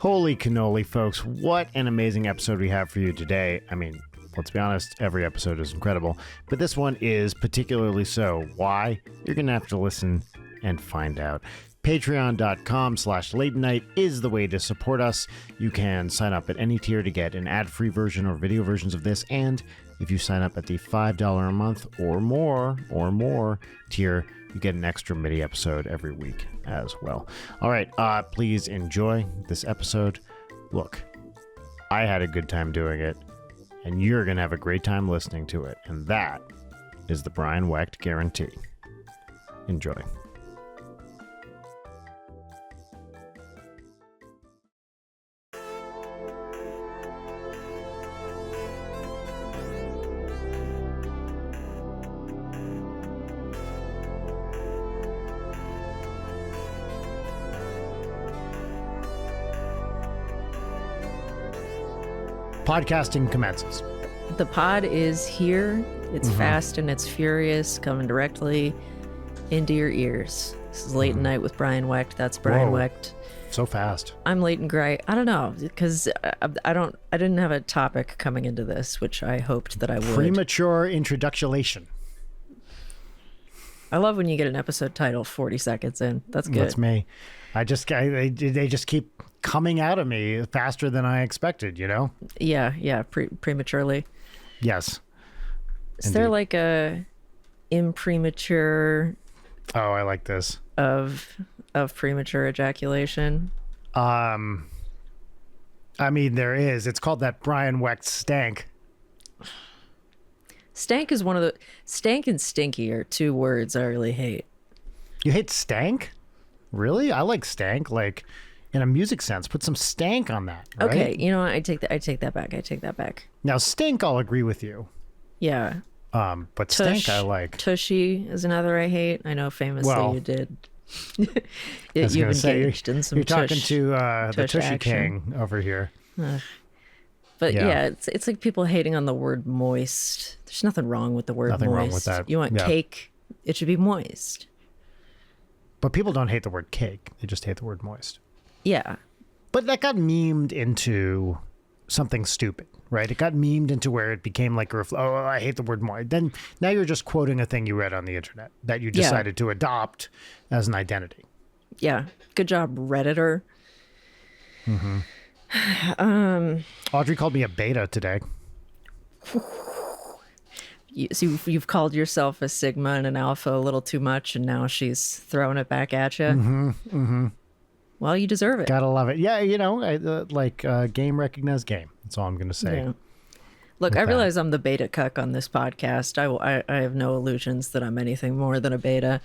Holy cannoli, folks. What an amazing episode we have for you today. I mean, let's be honest, every episode is incredible, but this one is particularly so. Why? You're going to have to listen and find out. Patreon.com/LateNight is the way to support us. You can sign up at any tier to get an ad-free version or video versions of this, and if you sign up at the $5 a month or more tier, you get an extra mini episode every week as well. All right, please enjoy this episode. Look, I had a good time doing it, and you're going to have a great time listening to it, and that is the Brian Wecht guarantee. Enjoy. Podcasting commences. The pod is here. It's fast and it's furious, coming directly into your ears. This is Late Night with Brian Wecht. That's Brian Wecht. So fast. I'm Leighton Gray. I don't know, because I didn't have a topic coming into this, which I hoped that I would. Premature Introductulation. I love when you get an episode title 40 seconds in. That's good. That's me. They just keep coming out of me faster than I expected, you know? Yeah. Prematurely. Yes. Is Indeed. there like a impremature Oh, I like this. of premature ejaculation? I mean, there is. It's called that Brian Wecht stank. Stank is one of the... Stank and stinky are two words I really hate. You hate stank? Really? I like stank, like in a music sense. Put some stank on that, right? Okay, you know what? I take that back. Now, stink, I'll agree with you. Yeah. But stank, I like. Tushy is another I hate. I know famously you did. I was You've gonna say, engaged in some you're talking to the tush Tushy action. King over here. But Yeah. yeah, it's like people hating on the word moist. There's nothing wrong with the word Nothing moist. wrong with that. You want Yeah. cake, it should be moist. But people don't hate the word cake. They just hate the word moist. Yeah. But that got memed into something stupid, right? It got memed into where it became like, oh, I hate the word moist. Then now you're just quoting a thing you read on the internet that you decided to adopt as an identity. Yeah. Good job, Redditor. Audrey called me a beta today. So you've called yourself a Sigma and an Alpha a little too much, and now she's throwing it back at you. Well, you deserve it. Gotta love it. Yeah, you know, game recognized game. That's all I'm going to say. Yeah. Look, I realize I'm the beta cuck on this podcast. I have no illusions that I'm anything more than a beta.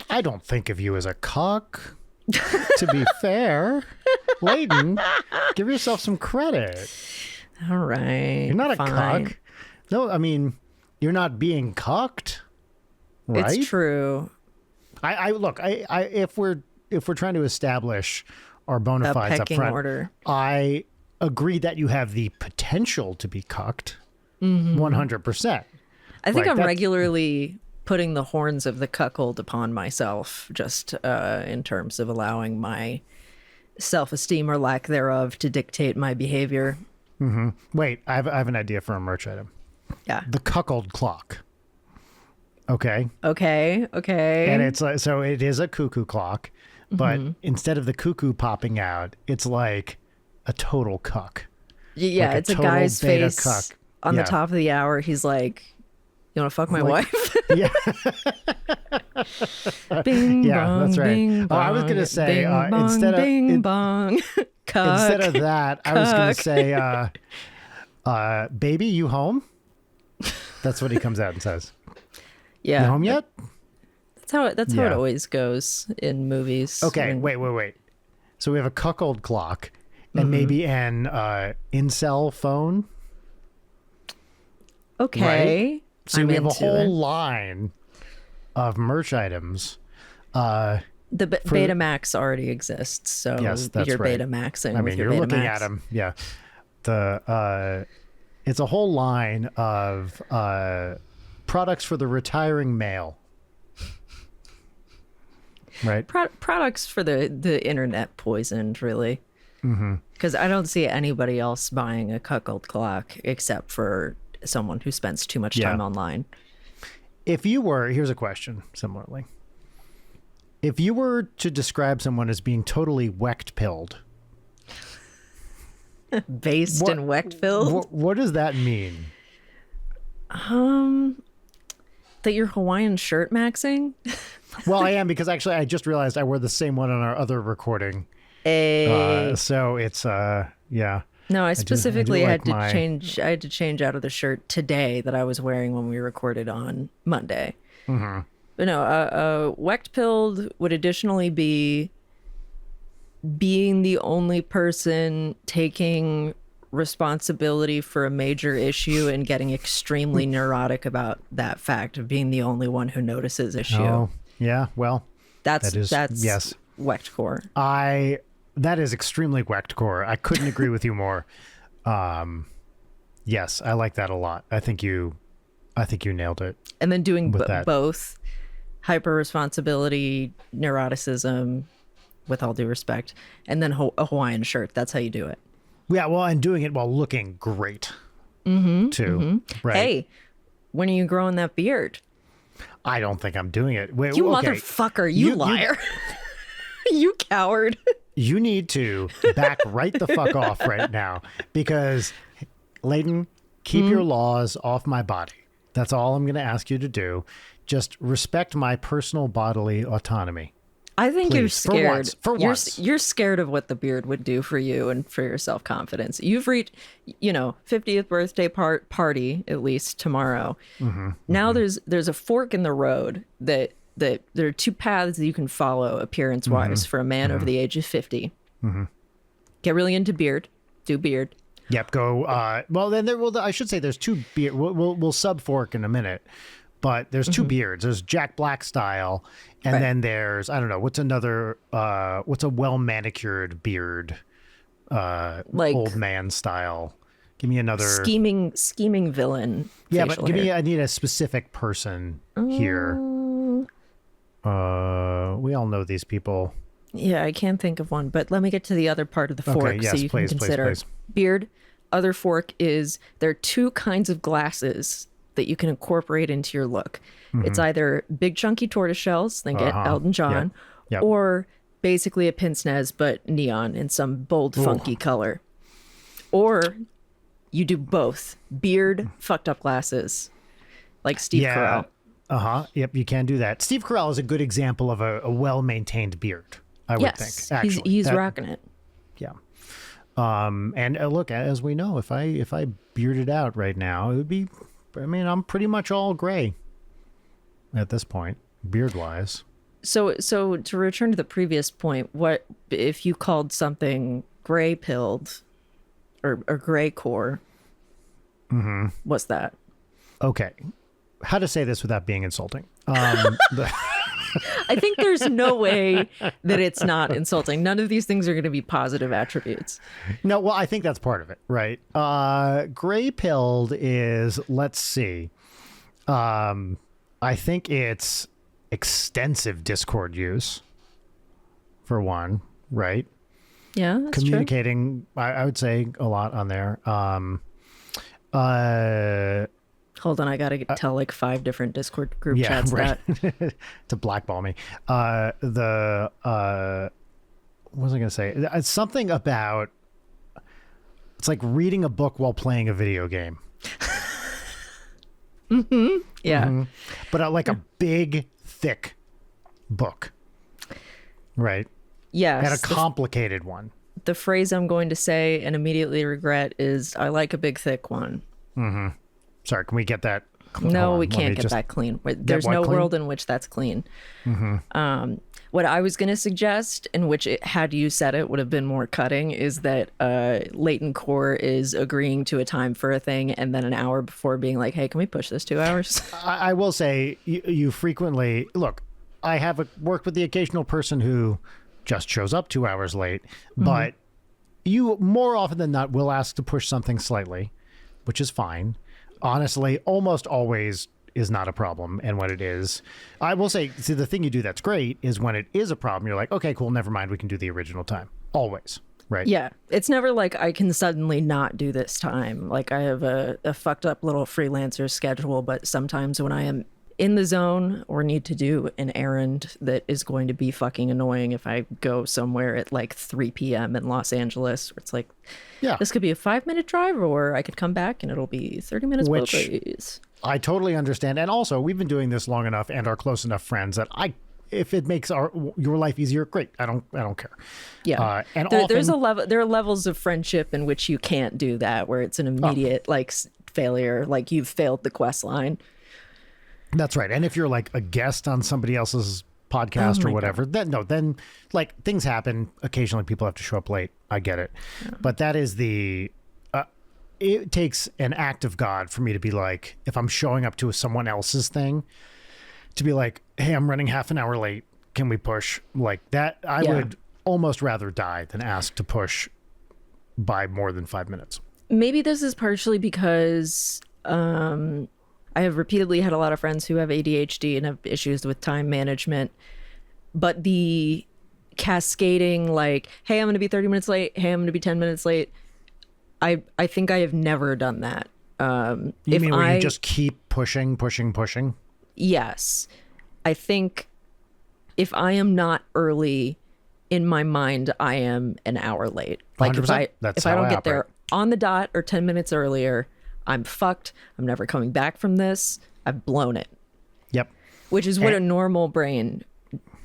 I don't think of you as a cuck, to be fair. Leighton, give yourself some credit. All right. You're not a fine. cuck. No, I mean, you're not being cucked, right? It's true. If we're trying to establish our bona fides up pecking front, order. I agree that you have the potential to be cucked, 100%. I think Like, I'm that's- regularly putting the horns of the cuckold upon myself, just in terms of allowing my self-esteem or lack thereof to dictate my behavior. Wait, I have an idea for a merch item. Yeah. The cuckold clock. Okay. Okay. And it's like, so it is a cuckoo clock, but instead of the cuckoo popping out, it's like a total cuck. Yeah, like a it's a total guy's beta face cuck. on Yeah. the top of the hour. He's like, "You want to fuck my Like- wife?" Yeah. Bing Yeah, bong, that's right. bing Oh, I was bong, gonna say, bing bong, instead of- bing bong, cuck. Instead of that, I was going to say, baby, you home? That's what he comes out and says. Yeah, You home yet? That's how it Yeah. always goes in movies. Okay, wait. So we have a cuckold clock and maybe an incel phone. Okay. Right? So I'm we have a into whole it. line of merch items. The Betamax already exists, so Yes, that's you're right. Betamaxing. I with mean, your you're looking Betamax. at them. Yeah. It's a whole line of products for the retiring male. Right. Products for the internet poisoned, really. Because I don't see anybody else buying a cuckold clock except for someone who spends too much time online. If you were, here's a question similarly. If you were to describe someone as being totally Wechtpilled, based in Wechtpilled, what does that mean? that you're Hawaiian shirt maxing. Well, I am, because actually I just realized I wore the same one on our other recording. So it's yeah. No, I specifically had to change. I had to change out of the shirt today that I was wearing when we recorded on Monday. But no, Wechtpilled would additionally be being the only person taking responsibility for a major issue and getting extremely neurotic about that fact of being the only one who notices issue. Oh, yeah. Well, that's yes. Wechtcore. That is extremely Wechtcore. I couldn't agree with you more. Yes, I like that a lot. I think you nailed it. And then doing both hyper responsibility, neuroticism, with all due respect, and then a Hawaiian shirt. That's how you do it. Yeah, well, and doing it while looking great, too. Right? Hey, when are you growing that beard? I don't think I'm doing it. Wait, you okay. motherfucker, you liar. You coward. You need to back right the fuck off right now, because, Leighton, keep your laws off my body. That's all I'm going to ask you to do. Just respect my personal bodily autonomy. I think you're scared. For once. You're scared of what the beard would do for you and for your self-confidence. You've reached, 50th birthday party, at least tomorrow. Now there's a fork in the road that there are two paths that you can follow appearance-wise for a man over the age of 50. Get really into beard. Do beard. Yep. Go. Well, then I should say there's two beard. We'll sub fork in a minute. But there's two beards. There's Jack Black style, and then there's, I don't know, what's a well manicured beard, like old man style. Give me another scheming villain. Yeah, but I need a specific person here. We all know these people. Yeah, I can't think of one, but let me get to the other part of the fork so you can consider. Please. Beard. Other fork is there are two kinds of glasses that you can incorporate into your look. It's either big chunky tortoise shells, think Elton John, or basically a pince nez but neon in some bold, funky color. Or you do both. Beard, fucked up glasses, like Steve Carell. Yep, you can do that. Steve Carell is a good example of a well-maintained beard, I would think. Actually, he's rocking it. Yeah. And look, as we know, if I bearded out right now, it would be, I'm pretty much all gray at this point, beard-wise. So to return to the previous point, what if you called something gray-pilled or gray core? What's that? Okay. How to say this without being insulting? I think there's no way that it's not insulting. None of these things are going to be positive attributes. No, well, I think that's part of it, right? Gray-pilled is, let's see. I think it's extensive Discord use, for one, right? Yeah, that's communicating, true. I would say a lot on there. Hold on, I gotta tell like 5 different Discord group chats that to blackball me. What was I gonna say? It's something about, it's like reading a book while playing a video game. Yeah. But like a big, thick book, right? Yes. And a complicated one. The phrase I'm going to say and immediately regret is, I like a big, thick one. Sorry, can we get that? No, we can't get that clean. There's no world in which that's clean. What I was going to suggest, in which had you said it would have been more cutting, is that Leighton Core is agreeing to a time for a thing and then an hour before being like, hey, can we push this 2 hours? I will say you frequently, look, I have worked with the occasional person who just shows up 2 hours late, but you more often than not will ask to push something slightly, which is fine. Honestly, almost always is not a problem. And when it is, I will say, the thing you do that's great is when it is a problem, you're like, okay, cool, never mind. We can do the original time. Always. Right. Yeah. It's never like I can suddenly not do this time. Like I have a fucked up little freelancer schedule, but sometimes when I am in the zone or need to do an errand that is going to be fucking annoying if I go somewhere at like 3 p.m. in Los Angeles, where it's like, Yeah. this could be a 5-minute drive, or I could come back and it'll be 30 minutes both ways. I totally understand. And also, we've been doing this long enough and are close enough friends that if it makes your life easier, great. I don't care. Yeah. And there are levels of friendship in which you can't do that, where it's an immediate failure, like you've failed the quest line. That's right. And if you're like a guest on somebody else's podcast or whatever, then like things happen. Occasionally people have to show up late. I get it. Yeah. But that is it takes an act of God for me to be like, if I'm showing up to someone else's thing, to be like, hey, I'm running half an hour late. Can we push? Like that, I would almost rather die than ask to push by more than 5 minutes. Maybe this is partially because I have repeatedly had a lot of friends who have ADHD and have issues with time management, but the cascading, like, hey, I'm going to be 30 minutes late. Hey, I'm going to be 10 minutes late. I think I have never done that. You mean where you just keep pushing? Yes. I think if I am not early in my mind, I am an hour late. Like if I don't get there on the dot or 10 minutes earlier, I'm fucked. I'm never coming back from this. I've blown it. Yep. Which is what a normal brain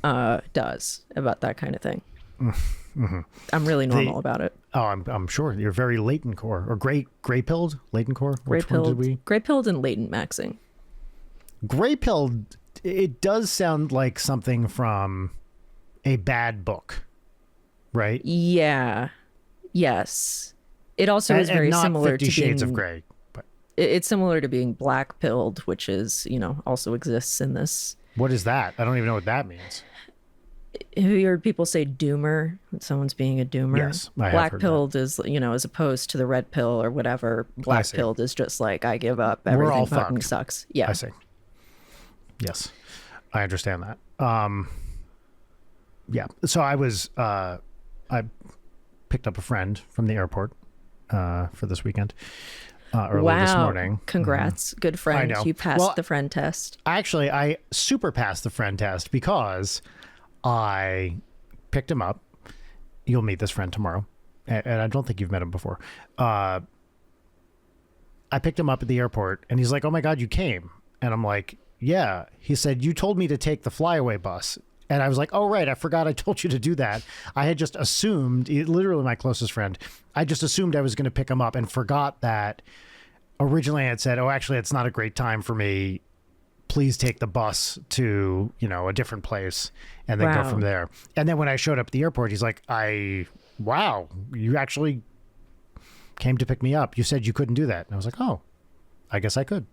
does about that kind of thing. Mm-hmm. I'm really normal about it. Oh, I'm sure you're very latent core or gray-pilled, latent core. Gray-pilled and Leightonmaxxing. Gray-pilled. It does sound like something from a bad book, right? Yeah. Yes. It also is very similar 50 to Shades of Grey. It's similar to being black-pilled, which is, also exists in this. What is that? I don't even know what that means. Have you heard people say doomer? Someone's being a doomer? Yes, I have heard Black-pilled is, as opposed to the red pill or whatever. Black-pilled is just like, I give up. Everything all fucking fucked. sucks. Yeah. I see. Yes, I understand that. Yeah. So I picked up a friend from the airport for this weekend. Early this morning. Congrats. Mm-hmm. Good friend. I know. You passed the friend test. Actually, I super passed the friend test because I picked him up. You'll meet this friend tomorrow. And I don't think you've met him before. I picked him up at the airport and he's like, oh my God, you came. And I'm like, yeah. He said, you told me to take the flyaway bus. And I was like, oh, right. I forgot I told you to do that. I had just assumed, literally my closest friend, I just assumed I was going to pick him up and forgot that originally I had said, oh, actually, it's not a great time for me. Please take the bus to, a different place and then go from there. And then when I showed up at the airport, he's like, wow, you actually came to pick me up. You said you couldn't do that. And I was like, oh, I guess I could.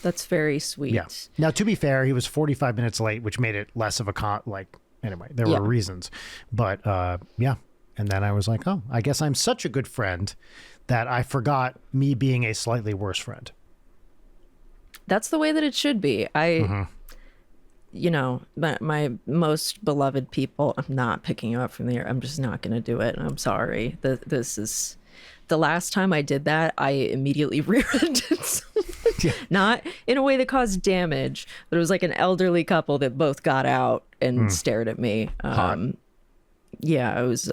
That's very sweet. Yeah. Now, to be fair, he was 45 minutes late, which made it less of a anyway, there were reasons. But yeah. And then I was like, oh, I guess I'm such a good friend that I forgot me being a slightly worse friend. That's the way that it should be. My most beloved people, I'm not picking you up from there. I'm just not going to do it. I'm sorry. This is the last time I did that. I immediately rear-ended someone. Yeah. Not in a way that caused damage, but it was like an elderly couple that both got out and stared at me. Yeah, it was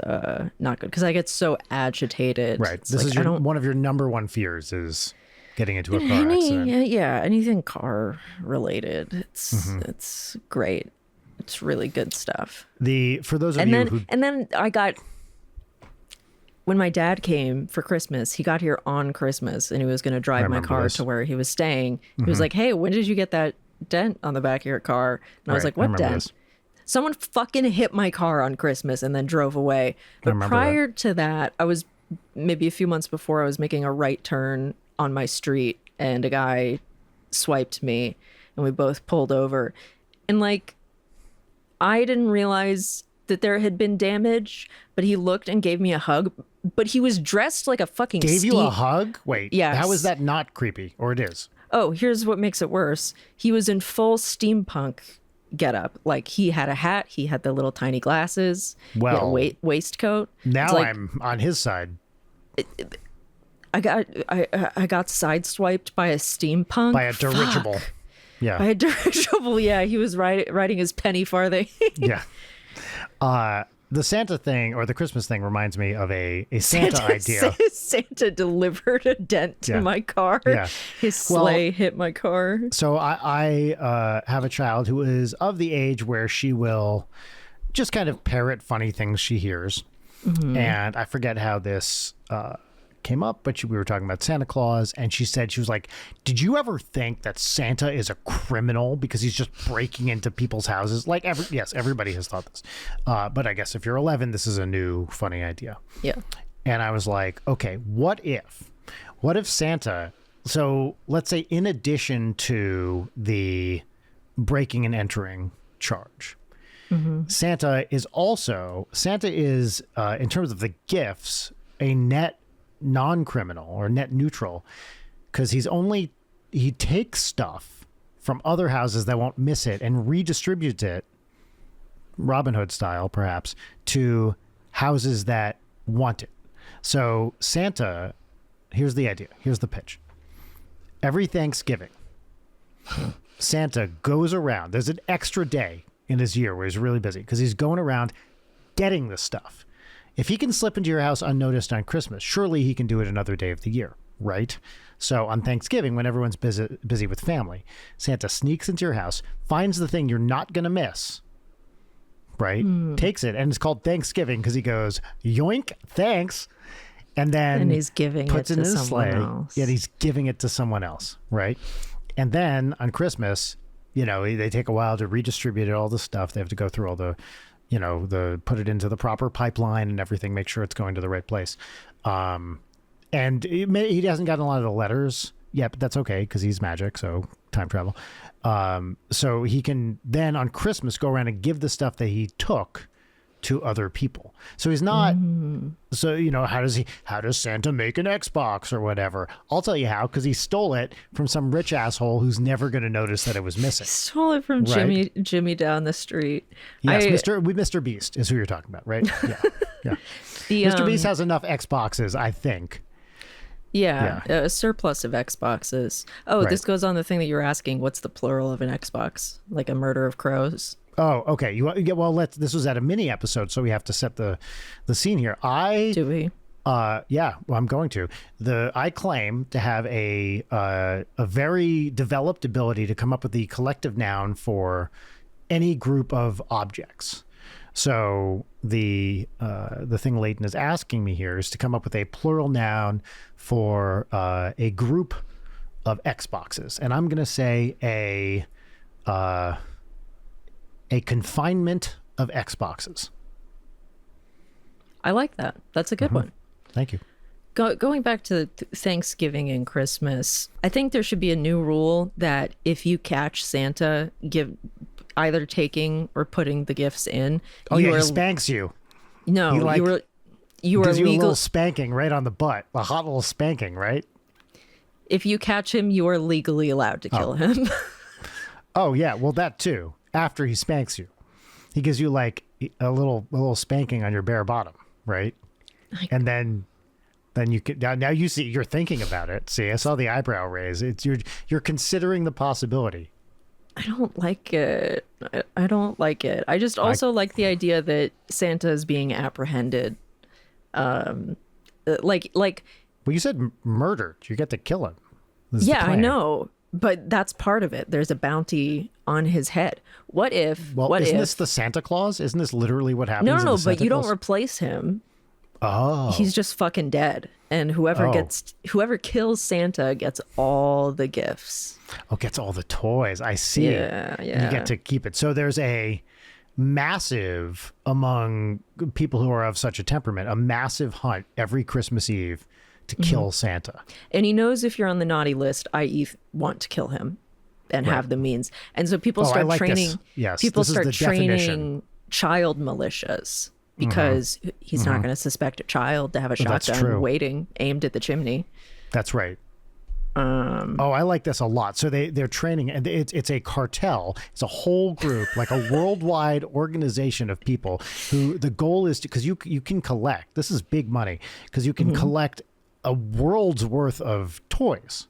not good because I get so agitated. Right. This is one of your number one fears is getting into a car accident. Yeah, anything car related. It's great. It's really good stuff. For those of you who... And then I got... When my dad came for Christmas, he got here on Christmas and he was going to drive my car to where he was staying. He was like, hey, when did you get that dent on the back of your car? And I was like, what dent? Someone fucking hit my car on Christmas and then drove away. But prior to that, I was maybe a few months before, I was making a right turn on my street and a guy swiped me and we both pulled over. And I didn't realize that there had been damage, but he looked and gave me a hug. But he was dressed like a fucking Gave you a hug? Wait. Yes. How is that not creepy? Or it is? Oh, here's what makes it worse. He was in full steampunk get up. Like, he had a hat, he had the little tiny glasses, well, he had a waistcoat. Now I'm on his side. I got sideswiped by a steampunk. By a dirigible. Fuck. Yeah. By a dirigible, yeah. He was riding his penny farthing. Yeah. The Santa thing, or the Christmas thing, reminds me of a Santa idea. Santa delivered a dent to my car. Yeah. His sleigh hit my car. So I have a child who is of the age where she will just kind of parrot funny things she hears. Mm-hmm. And I forget how this came up, but we were talking about Santa Claus, and she was like, did you ever think that Santa is a criminal because he's just breaking into people's houses? Like, yes, everybody has thought this. But I guess if you're 11, this is a new funny idea. Yeah. And I was like, okay, what if Santa, so let's say in addition to the breaking and entering charge, mm-hmm. Santa is, in terms of the gifts, a net non-criminal or net neutral, because he takes stuff from other houses that won't miss it and redistributes it, Robin Hood style perhaps, to houses that want it. So Santa, here's the idea, here's the pitch. Every Thanksgiving, Santa goes around, there's an extra day in his year where he's really busy because he's going around getting the stuff. If he can slip into your house unnoticed on Christmas, surely he can do it another day of the year, right? So on Thanksgiving, when everyone's busy with family, Santa sneaks into your house, finds the thing you're not going to miss, right? Takes it, and it's called Thanksgiving because he goes, yoink, thanks, and then he's giving puts it in to his someone sleigh. else. Yeah, he's giving it to someone else, right? And then on Christmas, they take a while to redistribute all the stuff. They have to go through all the put it into the proper pipeline and everything, make sure it's going to the right place. And he hasn't gotten a lot of the letters yet, but that's okay because he's magic, so time travel. So he can then on Christmas go around and give the stuff that he took to other people. So he's not, how does Santa make an Xbox or whatever? I'll tell you how, because he stole it from some rich asshole who's never going to notice that it was missing. Stole it from Jimmy down the street. Yes, Mr. Beast is who you're talking about, right? Yeah. Mr. Beast has enough Xboxes, I think. Yeah, a surplus of Xboxes. Oh, right. This goes on the thing that you were asking. What's the plural of an Xbox? Like a murder of crows? Oh, okay. This was at a mini episode, so we have to set the scene here. Do we? Yeah, well, I'm going to. I claim to have a very developed ability to come up with the collective noun for any group of objects. So the thing Leighton is asking me here is to come up with a plural noun for a group of Xboxes, and I'm going to say a confinement of Xboxes. I like that. That's a good one. Thank you. Going back to Thanksgiving and Christmas, I think there should be a new rule that if you catch Santa either taking or putting the gifts in, he spanks you. No, you are gives you a legal. little spanking right on the butt, a hot little spanking, right? If you catch him, you are legally allowed to kill him. Oh yeah, well that too. After he spanks you, he gives you like a little spanking on your bare bottom, right? And then you can now you see you're thinking about it. See, I saw the eyebrow raise. It's you're considering the possibility. I don't like it. I don't like it. I just also like the idea that Santa is being apprehended. Like. Well, you said murdered. You get to kill him. Yeah, I know. But that's part of it. There's a bounty on his head. What if? Well, isn't this the Santa Claus? Isn't this literally what happens? No, but you don't replace him. Oh, he's just fucking dead, and whoever kills Santa gets all the gifts. Oh, gets all the toys. I see. Yeah. You get to keep it. So there's a massive, among people who are of such a temperament, a massive hunt every Christmas Eve to kill Santa. And he knows if you're on the naughty list, i.e. want to kill him and have the means. And so people start training. Yes, people start training definition. Child militias because he's not going to suspect a child to have a shotgun waiting aimed at the chimney. That's right. Oh, I like this a lot. So they're training, and it's a cartel. It's a whole group, like a worldwide organization of people who the goal is to, because you can collect. This is big money because you can collect a world's worth of toys,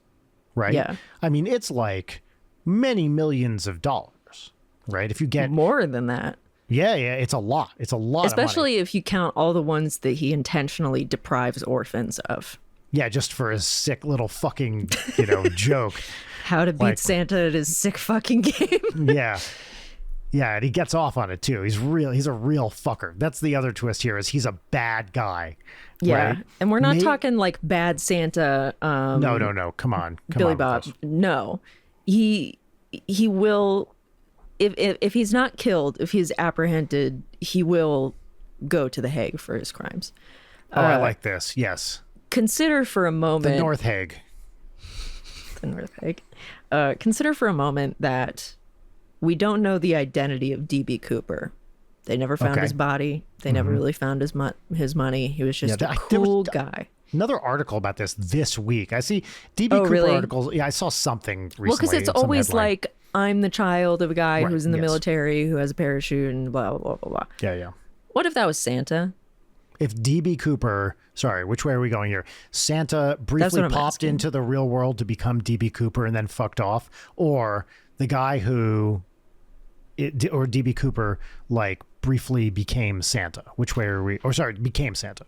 right? Yeah. I mean, it's like many millions of dollars, right? If you get more than that. Yeah, it's a lot. It's a lot, especially of money. If you count all the ones that he intentionally deprives orphans of. Yeah, just for his sick little fucking, joke. How to beat Santa at his sick fucking game. Yeah, and he gets off on it too. He's a real fucker. That's the other twist here, is he's a bad guy. Yeah, right? And we're not talking like bad Santa. No. Come on, Billy Bob. No, he will. If he's not killed, if he's apprehended, he will go to the Hague for his crimes. I like this. Yes. Consider for a moment... The North Hague. The North Hague. Consider for a moment that we don't know the identity of D.B. Cooper. They never found his body. They never really found his money. He was just a cool guy. Another article about this week. I see D.B. Cooper articles. Yeah, I saw something recently. Well, because it's always like, I'm the child of a guy who's in the military, who has a parachute, and blah, blah, blah, blah. Yeah. What if that was Santa? If D.B. Cooper, sorry, which way are we going here? Santa briefly popped into the real world to become D.B. Cooper and then fucked off, or the guy or D.B. Cooper like briefly became Santa. Which way are we? Or sorry, became Santa.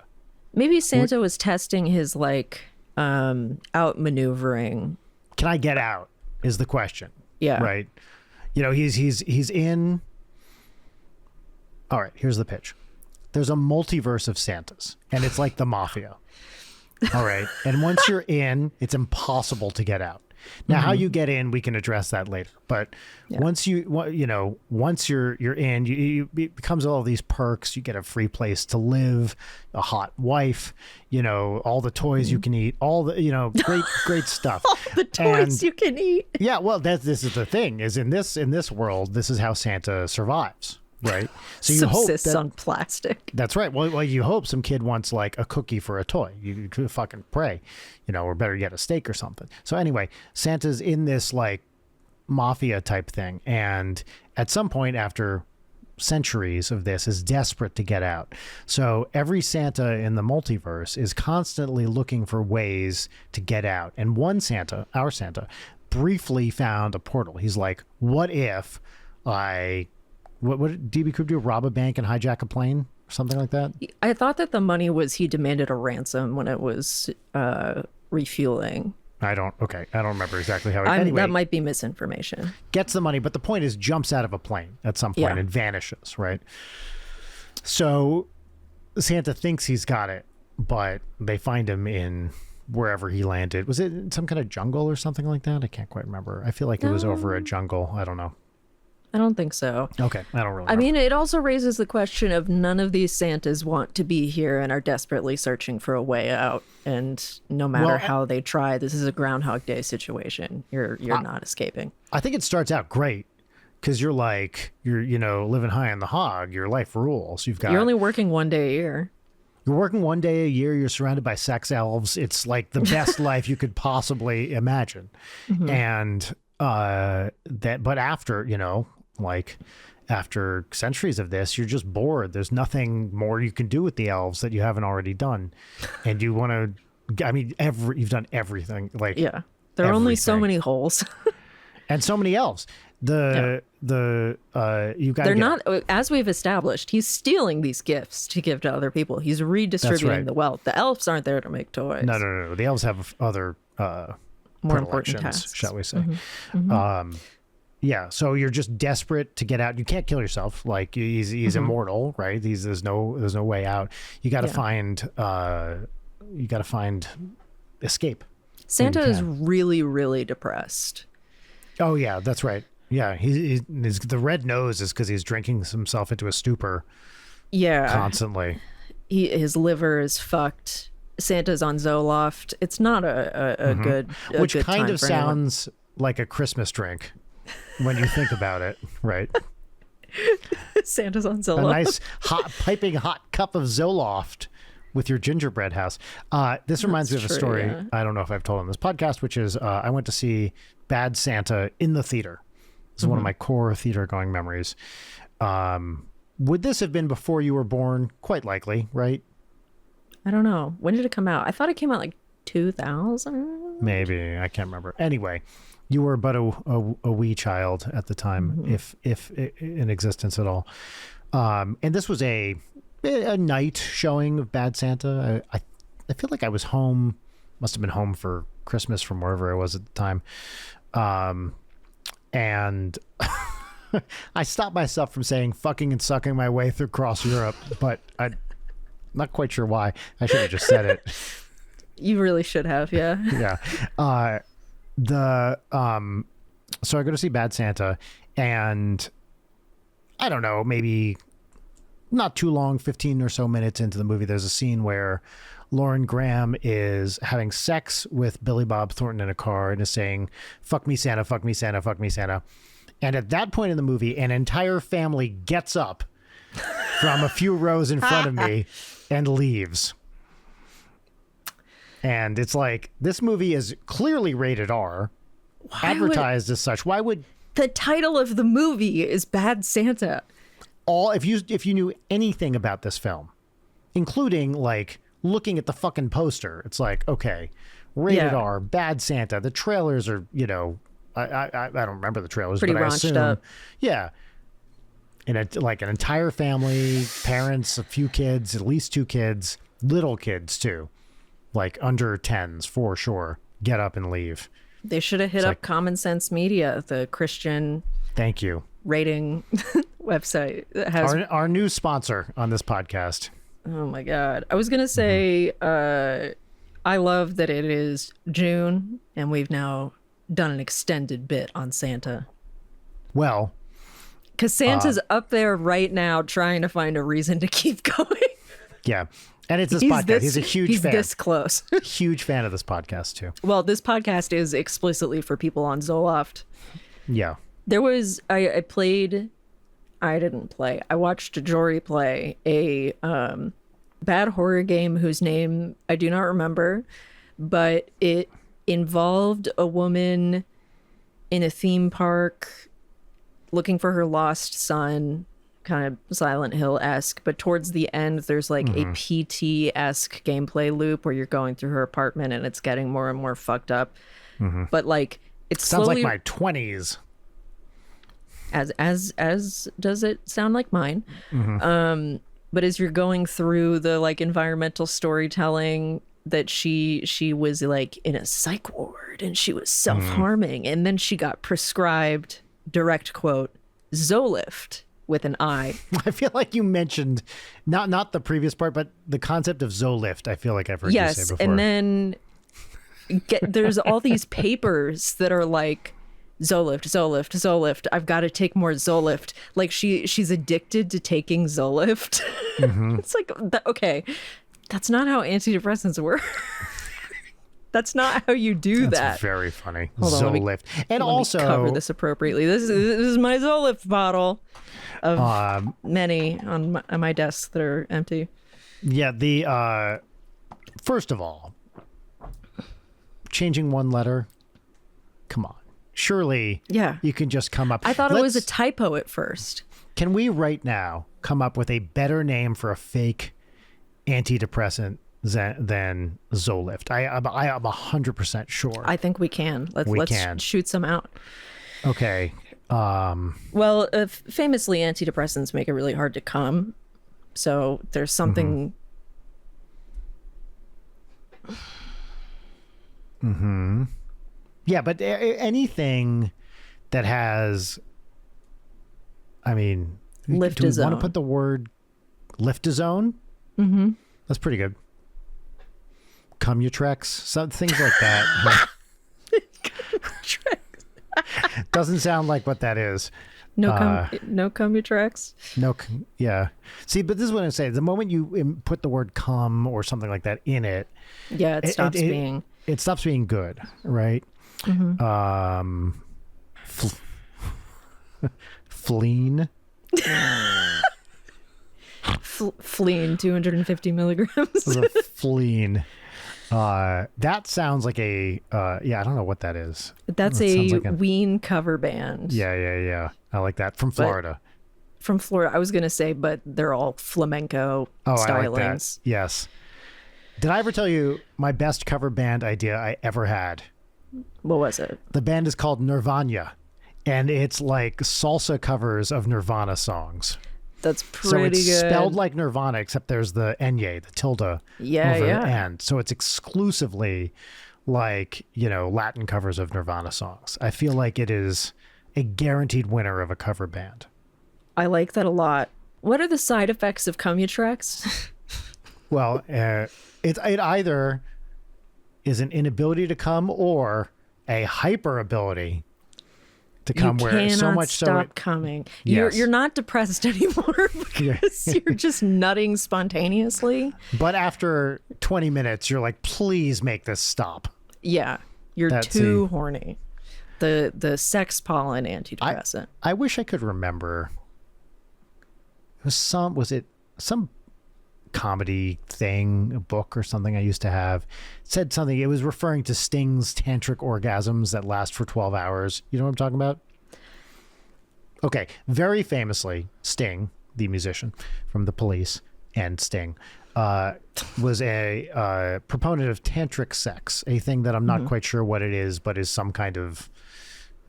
Maybe Santa was testing his outmaneuvering. Can I get out? Is the question. Yeah. Right. He's in. All right. Here's the pitch. There's a multiverse of Santas, and it's like the mafia. All right. And once you're in, it's impossible to get out. Now, how you get in, we can address that later. But once you're in, it becomes all these perks. You get a free place to live, a hot wife, all the toys you can eat, all the, great stuff. All the toys you can eat. Yeah. Well, this is the thing, is in this world, this is how Santa survives. Right. So you subsists hope on plastic. That's right. Well, you hope some kid wants like a cookie for a toy. You could fucking pray, or better yet, a steak or something. So anyway, Santa's in this like mafia type thing. And at some point after centuries of this is desperate to get out. So every Santa in the multiverse is constantly looking for ways to get out. And one Santa, our Santa, briefly found a portal. He's like, what if what did D.B. Cooper do? Rob a bank and hijack a plane? Or something like that? I thought that the money was he demanded a ransom when it was refueling. I don't remember exactly how. Anyway, that might be misinformation. Gets the money, but the point is jumps out of a plane at some point and vanishes, right? So Santa thinks he's got it, but they find him in wherever he landed. Was it in some kind of jungle or something like that? I can't quite remember. I feel like it was over a jungle. I don't know. I don't think so. Okay, I don't really know. I mean, it also raises the question of none of these Santas want to be here and are desperately searching for a way out. And no matter how they try, this is a Groundhog Day situation. You're not escaping. I think it starts out great because you're living high on the hog. Your life rules. You're only working one day a year. You're working one day a year. You're surrounded by sex elves. It's like the best life you could possibly imagine. And but after, after centuries of this, you're just bored. There's nothing more you can do with the elves that you haven't already done. And you want to, you've done everything. There are only so many holes. And so many elves. You got. They're not, as we've established, he's stealing these gifts to give to other people. He's redistributing the wealth. The elves aren't there to make toys. No. The elves have other more important tasks, shall we say. Yeah, so you're just desperate to get out. You can't kill yourself. Like he's immortal, right? There's no way out. You got to find escape. Santa is really, really depressed. Oh yeah, that's right. Yeah, the red nose is because he's drinking himself into a stupor. Yeah, constantly. His liver is fucked. Santa's on Zoloft. It's not a good. Which good kind time of for sounds like a Christmas drink when you think about it, right? Santa's on Zoloft. A nice piping hot cup of Zoloft with your gingerbread house. This reminds me of a story. Yeah. I don't know if I've told on this podcast, which is I went to see Bad Santa in the theater. This is one of my core theater going memories. Would this have been before you were born? Quite likely, right? I don't know. When did it come out? I thought it came out like 2000. Maybe. I can't remember. Anyway, you were but a wee child at the time, if in existence at all. And this was a night showing of Bad Santa. I feel like I was home, must have been home for Christmas from wherever I was at the time. And I stopped myself from saying fucking and sucking my way through across Europe, but I'm not quite sure why. I should have just said it. You really should have, yeah. Yeah. So I go to see Bad Santa, and I don't know, maybe not too long, 15 or so minutes into the movie, there's a scene where Lauren Graham is having sex with Billy Bob Thornton in a car and is saying, fuck me, Santa, fuck me, Santa, fuck me, Santa. And at that point in the movie, an entire family gets up from a few rows in front of me and leaves. And it's like, this movie is clearly rated R, advertised as such. Why would... The title of the movie is Bad Santa. If you knew anything about this film, including like looking at the fucking poster, it's like, okay, rated R, Bad Santa. The trailers are, I don't remember the trailers, pretty but I raunched assume, up. Yeah. And like an entire family, parents, a few kids, at least 2 kids, little kids too, like under 10s for sure, get up and leave. They should have hit up Common Sense Media, the Christian thank you rating website that has our new sponsor on this podcast. Oh my God. I was going to say, I love that it is June and we've now done an extended bit on Santa. Well, because Santa's up there right now trying to find a reason to keep going. Yeah. And it's this podcast. He's a huge fan. He's this close. Huge fan of this podcast too. Well, this podcast is explicitly for people on Zoloft. Yeah. There was, I watched Jory play a bad horror game whose name I do not remember, but it involved a woman in a theme park looking for her lost son, kind of Silent Hill-esque, but towards the end there's like a PT-esque gameplay loop where you're going through her apartment and it's getting more and more fucked up. But like it's sounds slowly, like my 20s. As does it sound like mine. But as you're going through the like environmental storytelling that she was like in a psych ward and she was self-harming and then she got prescribed, direct quote, Zoloft with an I. I feel like you mentioned not the previous part, but the concept of Zoloft. I feel like I've heard you say before. And then there's all these papers that are like Zoloft. I've got to take more Zoloft. Like she's addicted to taking Zoloft. It's like, okay, that's not how antidepressants work. That's not how you do that. That's very funny. Hold on, Zoloft. And let also me cover this appropriately. This is my Zoloft bottle of many on my desk that are empty. Yeah, the first of all, changing one letter. Come on. Surely you can just come up. I thought it was a typo at first. Can we right now come up with a better name for a fake antidepressant than Zoloft? I am 100% sure. I think we can. Let's shoot some out. Okay. Well, famously, antidepressants make it really hard to come. So there's something... Yeah, but anything that has, I mean, liftazone. Do we want to put the word liftazone? That's pretty good. Cumutrex, some things like that. Doesn't sound like what that is. No Cumutrex. No, yeah. See, but this is what I'm saying. The moment you put the word cum or something like that in it, it stops being. It stops being good, right? Fleen. Fleen, 250 milligrams. The fleen. That sounds like a I don't know what that is. That's a Ween cover band. Yeah. I like that. From Florida. From Florida, I was gonna say, but they're all flamenco stylings. I like that. Yes. Did I ever tell you my best cover band idea I ever had? What was it? The band is called Nirvana, and it's like salsa covers of Nirvana songs. That's pretty so it's good. Spelled like Nirvana, except there's the enye, the tilde over the end. So it's exclusively like, Latin covers of Nirvana songs. I feel like it is a guaranteed winner of a cover band. I like that a lot. What are the side effects of Cumutrex? Well, it either is an inability to come or a hyper ability to come, where so much stop coming. Yes. You're not depressed anymore because you're just nutting spontaneously. But after 20 minutes, you're like, please make this stop. Yeah, you're too horny. The sex pollen antidepressant. I wish I could remember. Was it some comedy thing, a book or something I used to have? It said something. It was referring to Sting's tantric orgasms that last for 12 hours. You know what I'm talking about? Okay. Very famously, Sting, the musician from The Police and Sting, was a proponent of tantric sex, a thing that I'm not quite sure what it is, but is some kind of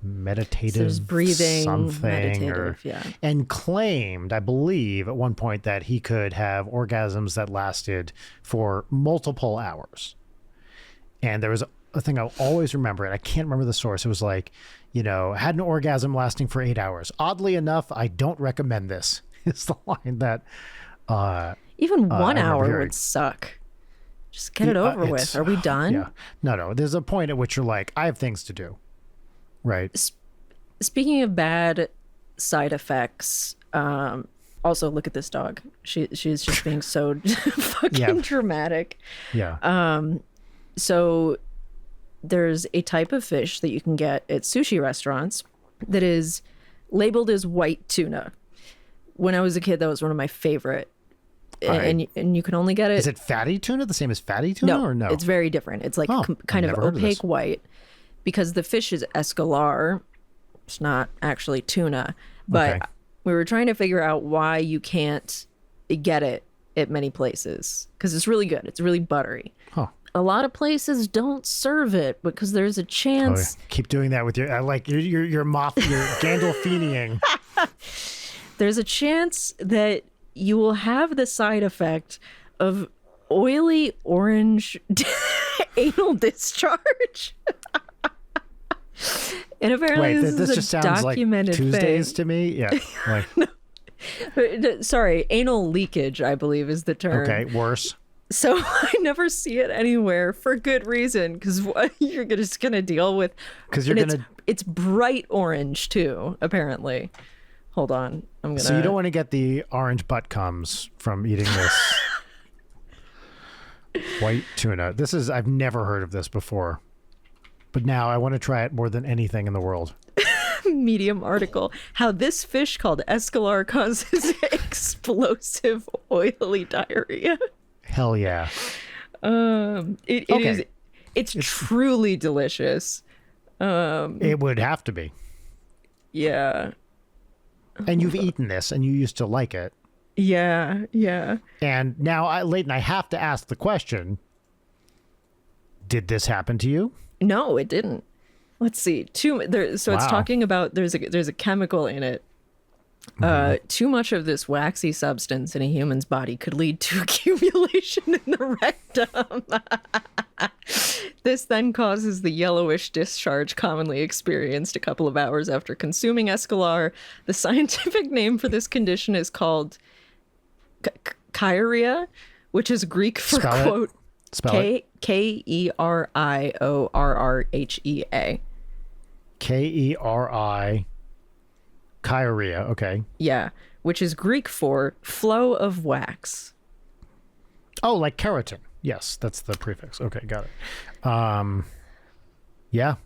meditative breathing something, meditative, and claimed, I believe, at one point that he could have orgasms that lasted for multiple hours. And there was a thing I'll always remember, and I can't remember the source. It was like, had an orgasm lasting for 8 hours. Oddly enough, I don't recommend this. Is the line that even 1 hour would suck. Just get it over with. Are we done? Yeah. No. There's a point at which you're like, I have things to do. Right. Speaking of bad side effects, also look at this dog. She's just being so fucking dramatic. Yeah. So there's a type of fish that you can get at sushi restaurants that is labeled as white tuna. When I was a kid, that was one of my favorite. And you can only get it. Is it fatty tuna, the same as fatty tuna, or no? It's very different. It's like kind of opaque white. Because the fish is escolar, it's not actually tuna. But we were trying to figure out why you can't get it at many places. Because it's really good. It's really buttery. Huh. A lot of places don't serve it because there's a chance. Keep doing that with your moth, your Gandolfiniing. There's a chance that you will have the side effect of oily orange anal discharge. And apparently this just sounds like Tuesdays to me. Yeah. Like, no. Sorry, anal leakage, I believe, is the term. Okay, worse. So I never see it anywhere for good reason, because what you're just gonna deal with. Because it's bright orange too, apparently. Hold on, I'm gonna. So you don't want to get the orange butt comes from eating this white tuna. I've never heard of this before. But now I want to try it more than anything in the world. Medium article. How this fish called escolar causes explosive oily diarrhea. Hell yeah. It's truly delicious. It would have to be. Yeah. And you've eaten this and you used to like it. Yeah. And now, Leighton, I have to ask the question. Did this happen to you? No, it didn't. Let's see. It's talking about there's a chemical in it. Too much of this waxy substance in a human's body could lead to accumulation in the rectum. This then causes the yellowish discharge commonly experienced a couple of hours after consuming escolar. The scientific name for this condition is called chiorrhea, which is Greek for quote K-E-R-I-O-R-R-H-E-A. K-E-R-I, chiorrhea, okay. Yeah, which is Greek for flow of wax. Oh, like keratin. Yes, that's the prefix. Okay, got it. Yeah.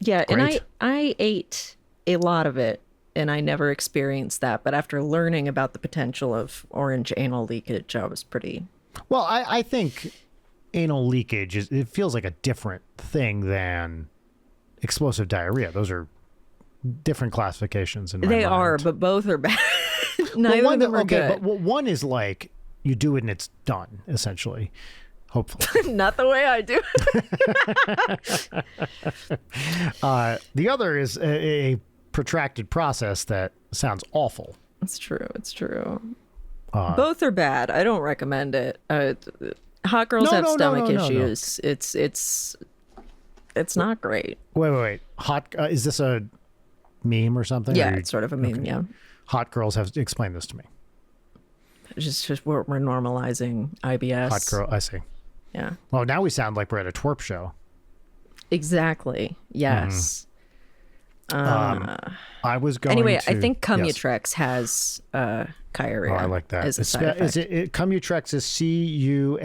Yeah, Great. and I ate a lot of it and I never experienced that. But after learning about the potential of orange anal leakage, I was pretty... Well, I think anal leakage, it feels like a different thing than explosive diarrhea. Those are different classifications in my mind. They are, but both are bad. Neither of them are good. But one is like you do it and it's done, essentially. Hopefully. Not the way I do. The other is a protracted process that sounds awful. It's true. It's true. Both are bad. I don't recommend it. Hot girls have stomach issues. It's not great. Wait. Hot is this a meme or something? Yeah, it's sort of a meme. Okay. Yeah. Hot girls have explained this to me. Just we're normalizing IBS. Hot girl. I see. Yeah. Well, now we sound like we're at a twerp show. Exactly. Yes. I was going anyway, to... I think Cumutrex has chiarrhea. Oh, I like that. As a side effect. Is it Cumutrex is Cumutrex,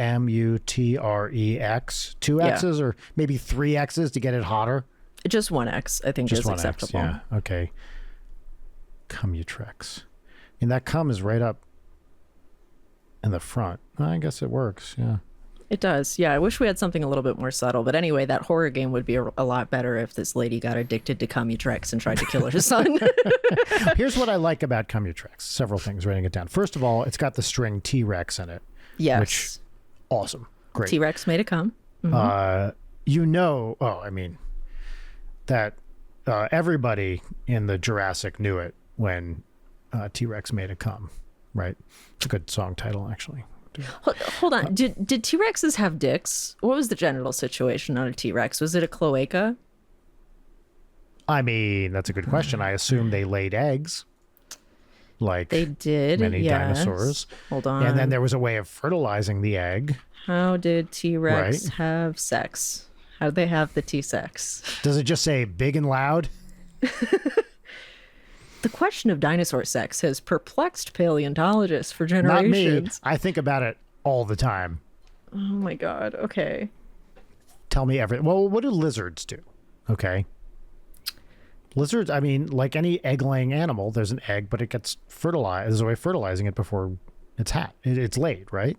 two X's or maybe three X's to get it hotter? Just one X, I think, just is one acceptable. X, yeah. Okay. Cumutrex. And that cum is right up in the front. I guess it works, yeah. It does. Yeah, I wish we had something a little bit more subtle. But anyway, that horror game would be a lot better if this lady got addicted to Cumutrex and tried to kill her son. Here's what I like about Cumutrex. Several things, writing it down. First of all, it's got the string T-Rex in it. Yes. Which, awesome. Great. T-Rex made it come. Mm-hmm. That everybody in the Jurassic knew it when T-Rex made it come, right? It's a good song title, actually. Hold on. Did T-Rexes have dicks? What was the genital situation on a T-Rex? Was it a cloaca? I mean, that's a good question. I assume they laid eggs. Like they did. Many dinosaurs. Hold on. And then there was a way of fertilizing the egg. How did T-Rex have sex? How did they have the T-sex? Does it just say big and loud? The question of dinosaur sex has perplexed paleontologists for generations. Not me. I think about it all the time. Oh my God. Okay. Tell me everything. Well, what do lizards do? Okay. Lizards, I mean, like any egg-laying animal, there's an egg, but it gets fertilized. There's a way of fertilizing it before it's laid, right?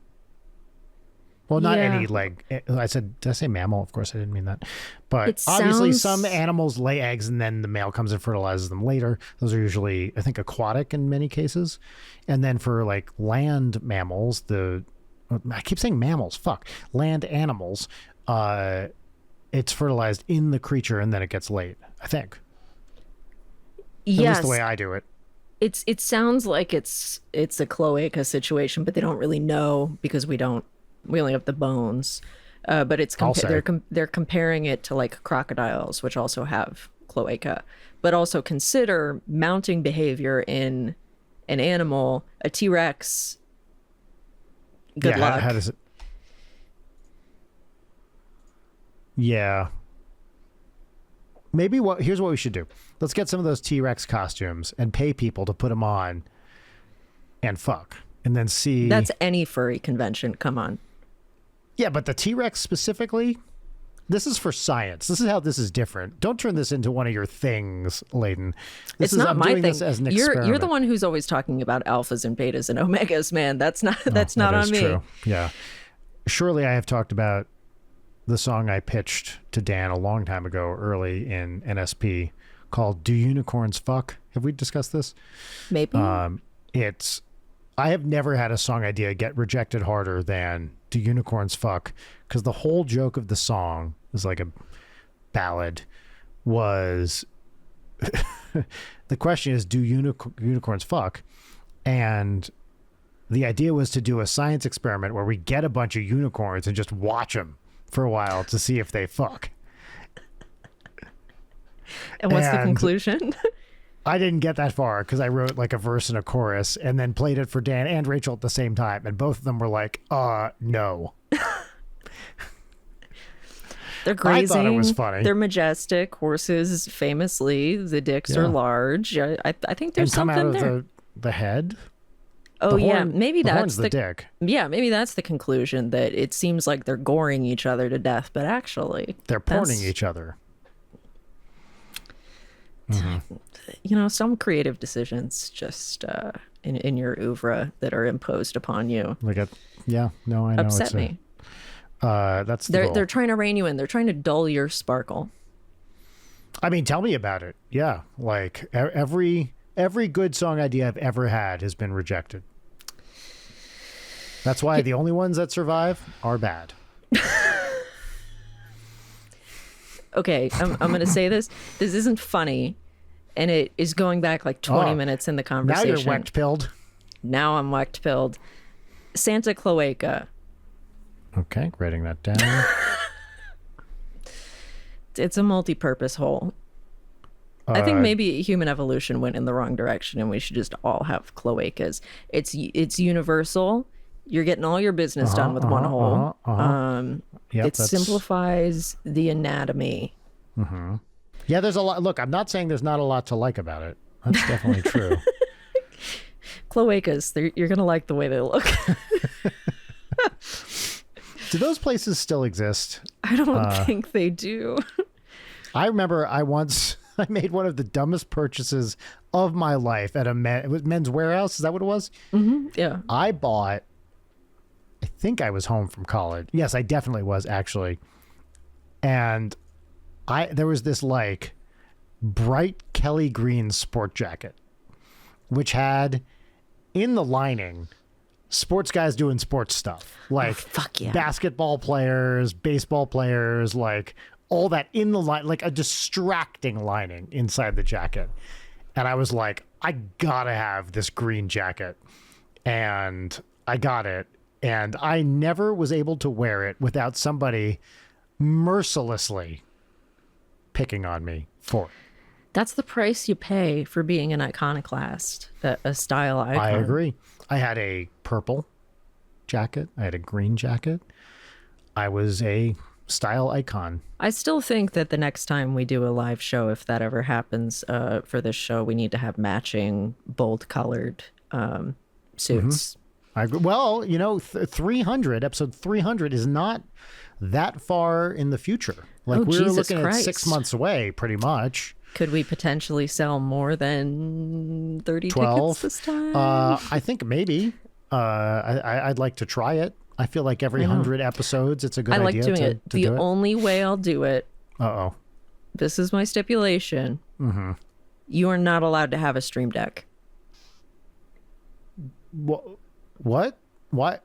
Well, not any leg. Did I say mammal? Of course, I didn't mean that. But obviously some animals lay eggs and then the male comes and fertilizes them later. Those are usually, I think, aquatic in many cases. And then for like land mammals, I keep saying mammals, land animals, it's fertilized in the creature and then it gets laid, I think. Yes. At least the way I do it. It sounds like it's a cloaca situation, but they don't really know because we only have the bones, but they're comparing it to like crocodiles, which also have cloaca, but also consider mounting behavior in an animal, a T-Rex. Good luck. How does it? Yeah. Maybe here's what we should do. Let's get some of those T-Rex costumes and pay people to put them on and fuck, and then see. That's any furry convention. Come on. Yeah, but the T-Rex specifically, this is for science. This is how this is different. Don't turn this into one of your things, Leighton. It's not my thing. This as an experiment. You're the one who's always talking about alphas and betas and omegas, man. That's not on me. True. Yeah. Surely I have talked about the song I pitched to Dan a long time ago, early in NSP, called "Do Unicorns Fuck?" Have we discussed this? Maybe. I have never had a song idea get rejected harder than "Do Unicorns Fuck?" Because the whole joke of the song is like a ballad. Was the question is, do unicorns fuck? And the idea was to do a science experiment where we get a bunch of unicorns and just watch them for a while to see if they fuck. And what's the conclusion? I didn't get that far because I wrote like a verse and a chorus and then played it for Dan and Rachel at the same time. And both of them were like, no. They're grazing. I thought it was funny. They're majestic. Horses, famously, the dicks are large. I think there's something out of there. The head? Oh, maybe that's horn's the dick. Yeah, maybe that's the conclusion, that it seems like they're goring each other to death, but actually... They're porning each other. some creative decisions just in your oeuvre that are imposed upon you. I know. Upset me. That's the goal. They're trying to rein you in. They're trying to dull your sparkle. I mean, tell me about it. Yeah, like every good song idea I've ever had has been rejected. That's why the only ones that survive are bad. Okay, I'm going to say this. This isn't funny, and it is going back like 20 minutes in the conversation. Now you're Wechtpilled. Now I'm Wechtpilled. Santa Cloaca. Okay, writing that down. It's a multi-purpose hole. I think maybe human evolution went in the wrong direction, and we should just all have cloacas. It's universal. You're getting all your business done with one hole. It simplifies the anatomy. Yeah, there's a lot. Look, I'm not saying there's not a lot to like about it. That's definitely true. Cloacas, you're going to like the way they look. Do those places still exist? I don't think they do. I remember I made one of the dumbest purchases of my life at it was Men's Warehouse. Is that what it was? Yeah. I think I was home from college. Yes, I definitely was, actually. And there was this like bright Kelly green sport jacket, which had in the lining sports guys doing sports stuff, like basketball players, baseball players, like all that in the line, like a distracting lining inside the jacket. And I was like, I gotta have this green jacket. And I got it. And I never was able to wear it without somebody mercilessly picking on me for it. That's the price you pay for being an iconoclast, a style icon. I agree. I had a purple jacket. I had a green jacket. I was a style icon. I still think that the next time we do a live show, if that ever happens for this show, we need to have matching bold colored suits. Well, 300, episode 300 is not that far in the future. Like we're looking at 6 months away, pretty much. Could we potentially sell more than 30 12 tickets this time? I think maybe. I'd like to try it. I feel like every 100 episodes, it's a good idea. I like doing it. The only way I'll do it. This is my stipulation. You are not allowed to have a Stream Deck. What? What?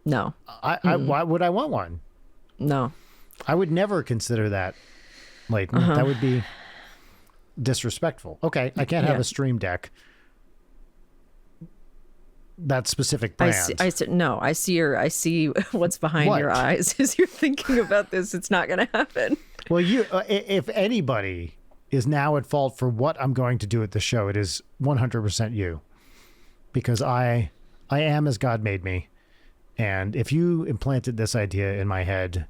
No. Why would I want one? No. I would never consider that. Like, that would be disrespectful. Okay, I can't have a Stream Deck. That specific brand. I see what's behind your eyes as you're thinking about this. It's not going to happen. Well, if anybody is now at fault for what I'm going to do at the show, it is 100% you. Because I am as God made me. And if you implanted this idea in my head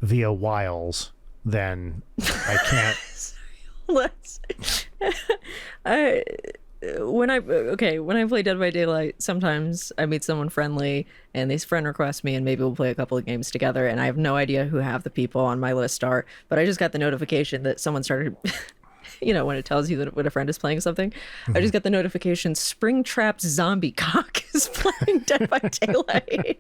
via wiles, then I can't. When I play Dead by Daylight, sometimes I meet someone friendly and they friend request me and maybe we'll play a couple of games together, and I have no idea who half the people on my list are, but I just got the notification that someone started when it tells you that when a friend is playing something, I just got the notification Springtrap Zombie Cock is playing Dead by Daylight.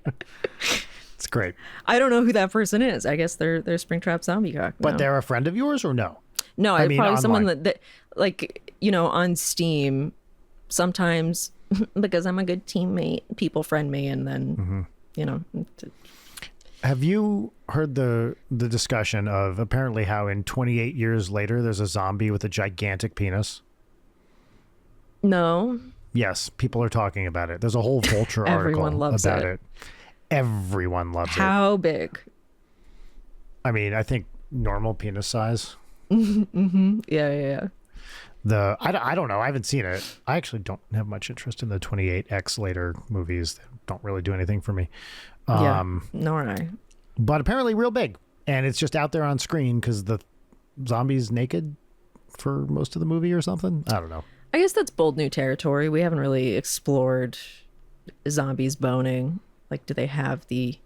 It's great. I don't know who that person is. I guess they're Springtrap Zombie Cock. But they're a friend of yours or no? No, I mean, probably someone that like, on Steam, sometimes because I'm a good teammate, people friend me, and then, Have you heard the discussion of apparently how in 28 years later, there's a zombie with a gigantic penis? No. Yes, people are talking about it. There's a whole Vulture article about it. Everyone loves it. How big? I mean, I think normal penis size. Yeah. I don't know. I haven't seen it. I actually don't have much interest in the 28X later movies. They don't really do anything for me. Nor I. But apparently real big. And it's just out there on screen because the zombie's naked for most of the movie or something. I don't know. I guess that's bold new territory. We haven't really explored zombies boning. Like, do they have the...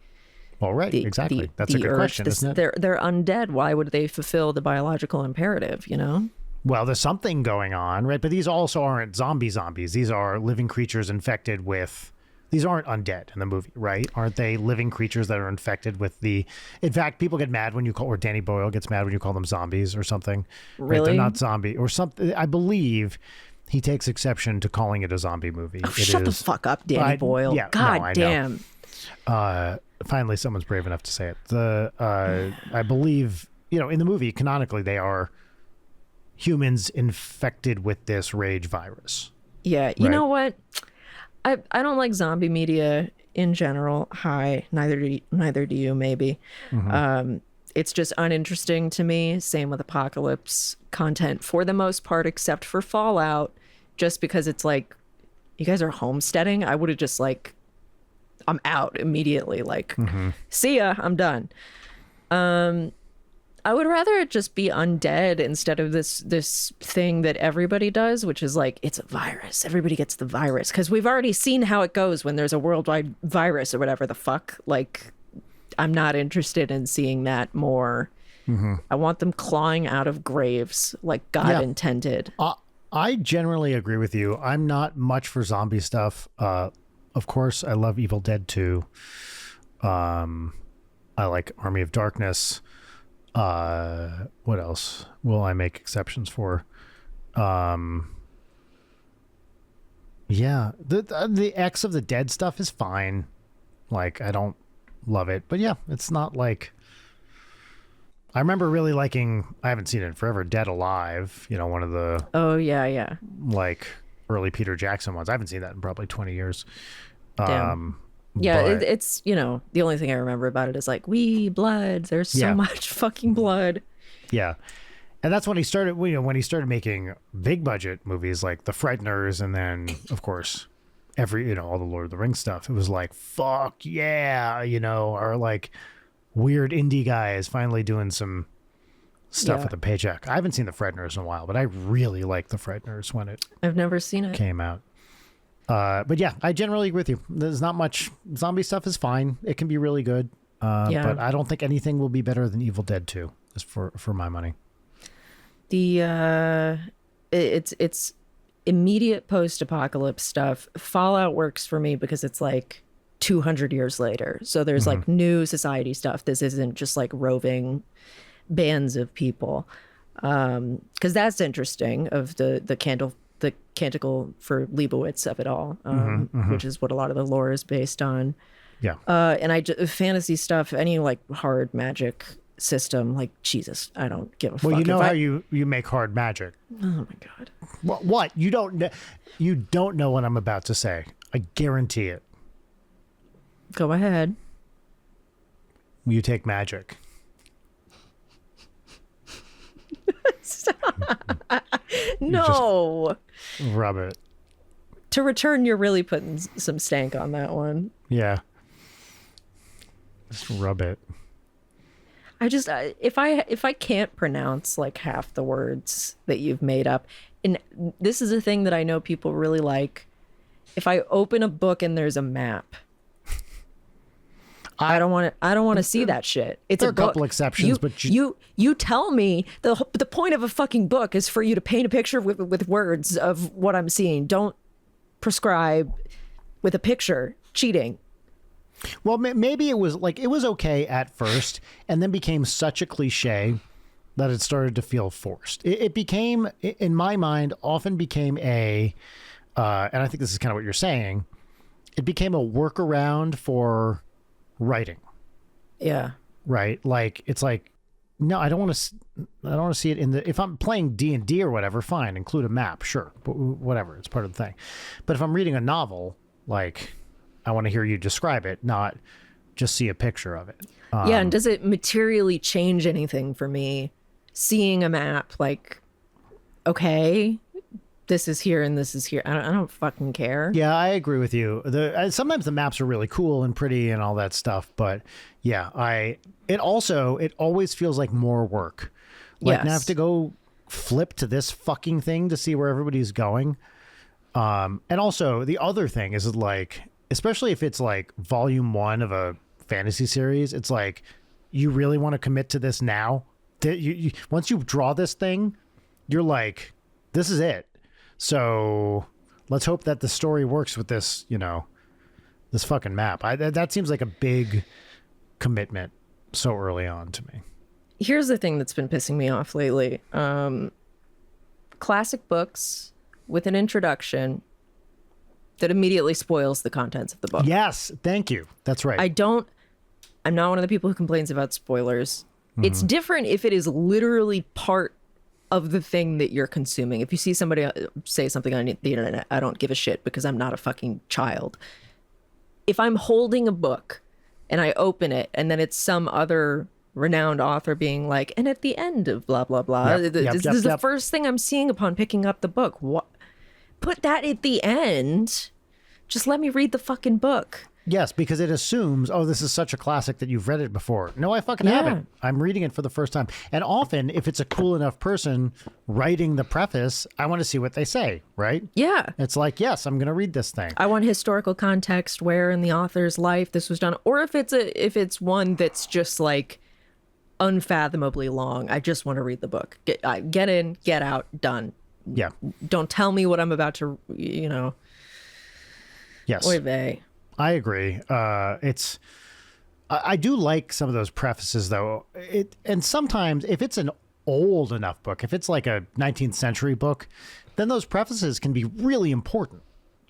Well, right, exactly. That's a good question, isn't it? They're undead. Why would they fulfill the biological imperative, Well, there's something going on, right? But these also aren't zombies. These are living creatures infected with... These aren't undead in the movie, right? Aren't they living creatures that are infected with the... In fact, people get mad when you call... Or Danny Boyle gets mad when you call them zombies or something. Really? Right? They're not zombie or something. I believe he takes exception to calling it a zombie movie. Oh, shut the fuck up, Danny Boyle. Yeah, God damn. Finally, someone's brave enough to say it. I believe, in the movie, canonically, they are humans infected with this rage virus. Yeah, you know what? I don't like zombie media in general. Neither do you, maybe. Mm-hmm. It's just uninteresting to me. Same with apocalypse content for the most part, except for Fallout, just because it's like, you guys are homesteading. I would have just I'm out immediately. See ya, I'm done. I would rather it just be undead instead of this thing that everybody does, which is it's a virus. Everybody gets the virus because we've already seen how it goes when there's a worldwide virus or whatever the fuck. I'm not interested in seeing that more. Mm-hmm. I want them clawing out of graves like God intended. I generally agree with you. I'm not much for zombie stuff. Of course, I love Evil Dead 2. I like Army of Darkness. What else will I make exceptions for? The X of the Dead stuff is fine. I don't love it, but it's not I remember really liking, I haven't seen it in forever, Dead Alive, one of the early Peter Jackson ones. I haven't seen that in probably 20 years. Damn. It's the only thing I remember about it is wee blood. There's so much fucking blood. Yeah. And that's when he started, when he started making big budget movies like The Frighteners, and then of course all the Lord of the Rings stuff. It was fuck yeah, or weird indie guys finally doing some stuff with a paycheck. I haven't seen The Frighteners in a while, but I really liked The Frighteners when I've never seen it. Came out. But I generally agree with you. There's not much. Zombie stuff is fine. It can be really good. But I don't think anything will be better than Evil Dead 2, just for my money. It's immediate post-apocalypse stuff. Fallout works for me because it's 200 years later. So there's new society stuff. This isn't just roving bands of people. Because that's interesting, of the Canticle for Leibowitz of it all, which is what a lot of the lore is based on. Yeah. And fantasy stuff, any hard magic system, Jesus, I don't give a fuck. Well, how you make hard magic. Oh my God. What? You don't know what I'm about to say. I guarantee it. Go ahead. You take magic. No. Rub it. To return, you're really putting some stank on that one. Yeah. Just rub it. I just if I can't pronounce half the words that you've made up, and this is a thing that I know people really like. If I open a book and there's a map, I don't want to see that shit. It's there are a couple exceptions, but you tell me the point of a fucking book is for you to paint a picture with words of what I'm seeing. Don't prescribe with a picture. Cheating. Well, maybe it was okay at first, and then became such a cliche that it started to feel forced. It became, in my mind, often became and I think this is kind of what you're saying, it became a workaround for writing. Yeah. Right. It's no, I don't want to see it if I'm playing D&D or whatever, fine, include a map, sure, but whatever, it's part of the thing. But if I'm reading a novel, I want to hear you describe it, not just see a picture of it. And does it materially change anything for me seeing a map? Okay, this is here and this is here. I don't fucking care. Yeah, I agree with you. Sometimes the maps are really cool and pretty and all that stuff, but it always feels like more work. Now I have to go flip to this fucking thing to see where everybody's going. And also the other thing is especially if it's volume 1 of a fantasy series, it's you really want to commit to this now? Once you draw this thing, you're like, this is it. So let's hope that the story works with this, this fucking map. That seems like a big commitment so early on to me. Here's the thing that's been pissing me off lately. Classic books with an introduction that immediately spoils the contents of the book. Yes, thank you. That's right. I'm not one of the people who complains about spoilers. It's different if it is literally part of the thing that you're consuming. If you see somebody say something on the internet, I don't give a shit because I'm not a fucking child. If I'm holding a book and I open it and then it's some other renowned author being like, and at the end of blah, blah, blah, this is the first thing I'm seeing upon picking up the book. What? Put that at the end. Just let me read the fucking book. Yes, because it assumes, oh, this is such a classic that you've read it before. No, I fucking haven't. I'm reading it for the first time. And often, if it's a cool enough person writing the preface, I want to see what they say, right? Yeah. It's like, yes, I'm going to read this thing. I want historical context, where in the author's life this was done. Or if it's one that's just like unfathomably long, I just want to read the book. Get in, get out, done. Yeah. Don't tell me what I'm about to, Yes. Oy vey. I agree. I do like some of those prefaces, though. And sometimes, if it's an old enough book, if it's like a 19th century book, then those prefaces can be really important,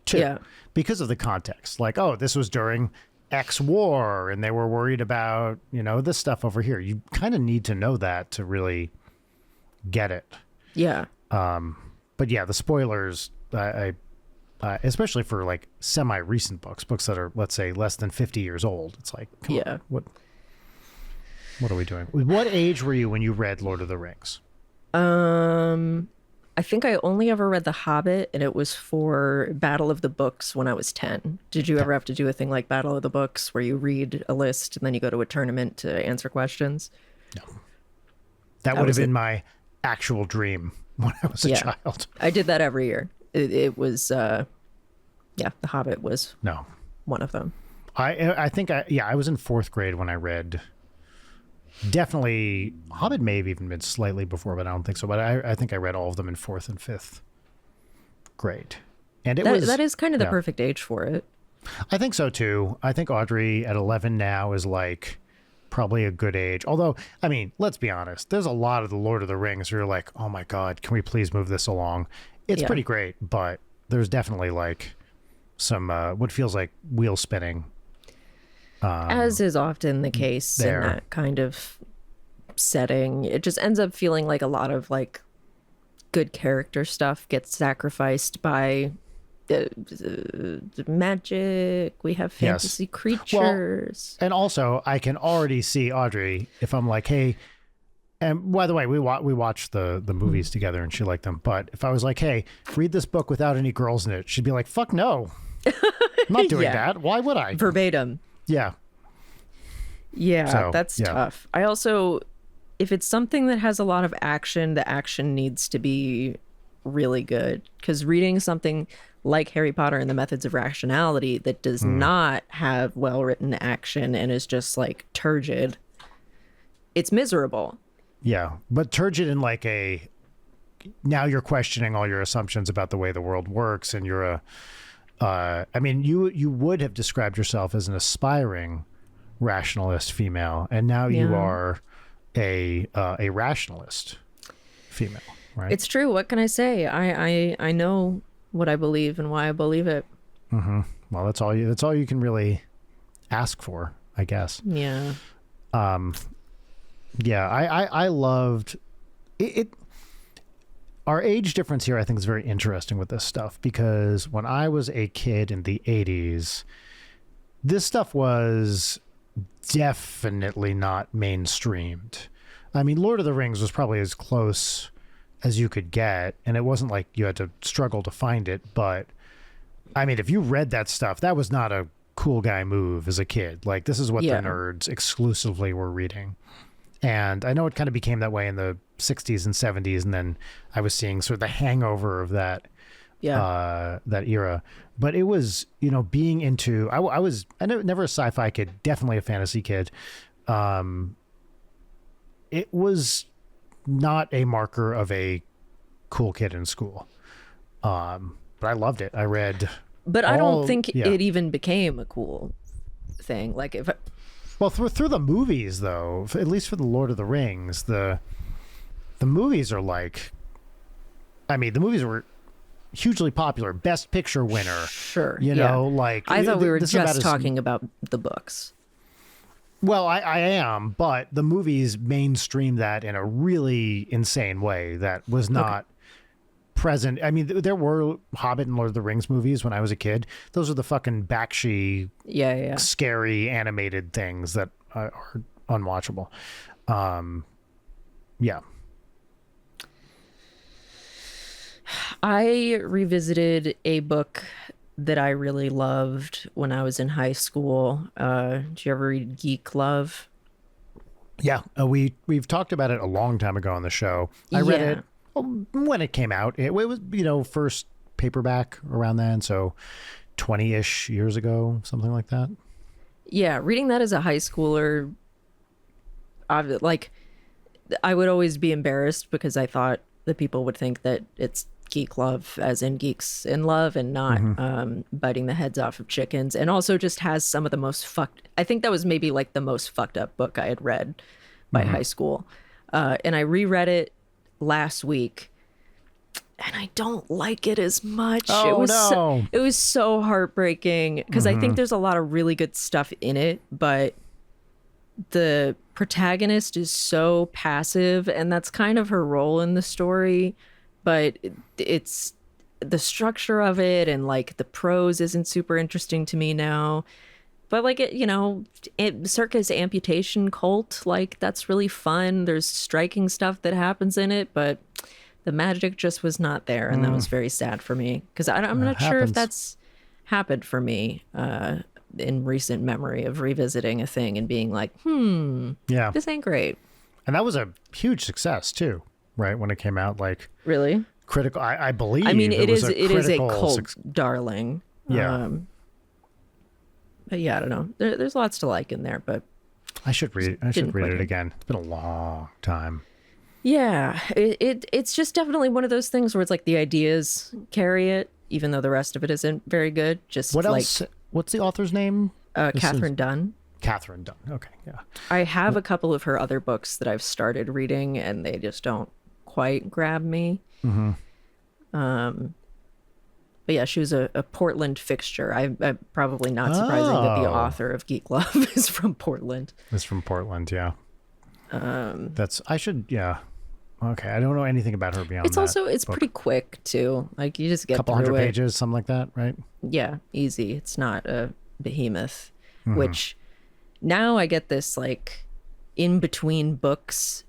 too. Yeah. Because of the context. Like, oh, this was during X war, and they were worried about, this stuff over here. You kind of need to know that to really get it. Yeah. But yeah, the spoilers, especially for like semi-recent books that are, let's say, less than 50 years old. It's like, come on, what are we doing? What age were you when you read Lord of the Rings? I think I only ever read The Hobbit, and it was for Battle of the Books when I was 10. Did you ever have to do a thing like Battle of the Books where you read a list and then you go to a tournament to answer questions? No. That would have been my actual dream when I was a child. I did that every year. It was, The Hobbit was one of them. I think I was in 4th grade when I read, definitely, Hobbit may have even been slightly before, but I don't think so. But I think I read all of them in 4th and 5th grade. And that is kind of the perfect age for it. I think so too. I think Audrey at 11 now is like probably a good age. Although, I mean, let's be honest. There's a lot of the Lord of the Rings where you're like, oh my God, can we please move this along? It's pretty great, but there's definitely like some what feels like wheel spinning. As is often the case in that kind of setting. It just ends up feeling like a lot of like good character stuff gets sacrificed by magic. We have fantasy creatures. Well, and also, I can already see Audrey if I'm like, hey, and by the way, we watched the movies together and she liked them. But if I was like, hey, read this book without any girls in it, she'd be like, fuck no. I'm not doing that. Why would I? Verbatim. Yeah. Yeah, so, that's tough. I also, if it's something that has a lot of action, the action needs to be really good. Because reading something like Harry Potter and the Methods of Rationality that does not have well-written action and is just like turgid, it's miserable. Yeah, but turgid in like now you're questioning all your assumptions about the way the world works, and you're I mean, you would have described yourself as an aspiring rationalist female, and now you are a rationalist female, right? It's true. What can I say? I know what I believe and why I believe it. Mm-hmm. Well, that's all you can really ask for, I guess. Yeah. Yeah, I loved it. Our age difference here, I think, is very interesting with this stuff, because when I was a kid in the 80s, this stuff was definitely not mainstreamed. I mean, Lord of the Rings was probably as close as you could get, and it wasn't like you had to struggle to find it, but I mean, if you read that stuff, that was not a cool guy move as a kid. Like, this is what the nerds exclusively were reading. And I know it kind of became that way in the 60s and 70s, and then I was seeing sort of the hangover of that that era. But it was, being into, I was never a sci-fi kid, definitely a fantasy kid. It was not a marker of a cool kid in school. But I loved it. I read. But I don't think it even became a cool thing. Like well, through the movies though, at least for the Lord of the Rings, the movies are like, I mean, the movies were hugely popular, Best Picture winner. Sure, you know, like I thought we were just talking about the books. Well, I am, but the movies mainstream that in a really insane way that was not present. I mean, there were Hobbit and Lord of the Rings movies when I was a kid. Those are the fucking bakshi, scary animated things that are unwatchable. Yeah. I revisited a book that I really loved when I was in high school. Did you ever read Geek Love? Yeah, we've talked about it a long time ago on the show. I read it when it came out. It was, first paperback around then, so 20-ish years ago, something like that. Yeah, reading that as a high schooler, I would always be embarrassed because I thought that people would think that it's geek love as in geeks in love and not biting the heads off of chickens, and also just has some of the most I think that was maybe like the most fucked up book I had read by high school, and I reread it last week and I don't like it as much. It was so heartbreaking because I think there's a lot of really good stuff in it, but the protagonist is so passive, and that's kind of her role in the story. But it's the structure of it, and like the prose isn't super interesting to me now. But like circus amputation cult, like that's really fun. There's striking stuff that happens in it, but the magic just was not there, and that was very sad for me because I'm not sure if that's happened for me in recent memory of revisiting a thing and being like, this ain't great. And that was a huge success too. Right when it came out, like really critical. I believe. I mean, it is a cult darling. Yeah. But yeah, I don't know. There's lots to like in there, but I should read it. I should read it again. It's been a long time. Yeah, it's just definitely one of those things where it's like the ideas carry it, even though the rest of it isn't very good. Just what else? What's the author's name? Catherine Dunn. Catherine Dunn. Okay, yeah. I have a couple of her other books that I've started reading, and they just don't quite grab me. But yeah, she was a Portland fixture. I'm probably not surprising that the author of Geek Love is from Portland. It's from Portland, yeah. Okay, I don't know anything about her beyond that. It's pretty quick too. Like you just get couple hundred pages, something like that, right? Yeah, easy. It's not a behemoth, which now I get this like in between books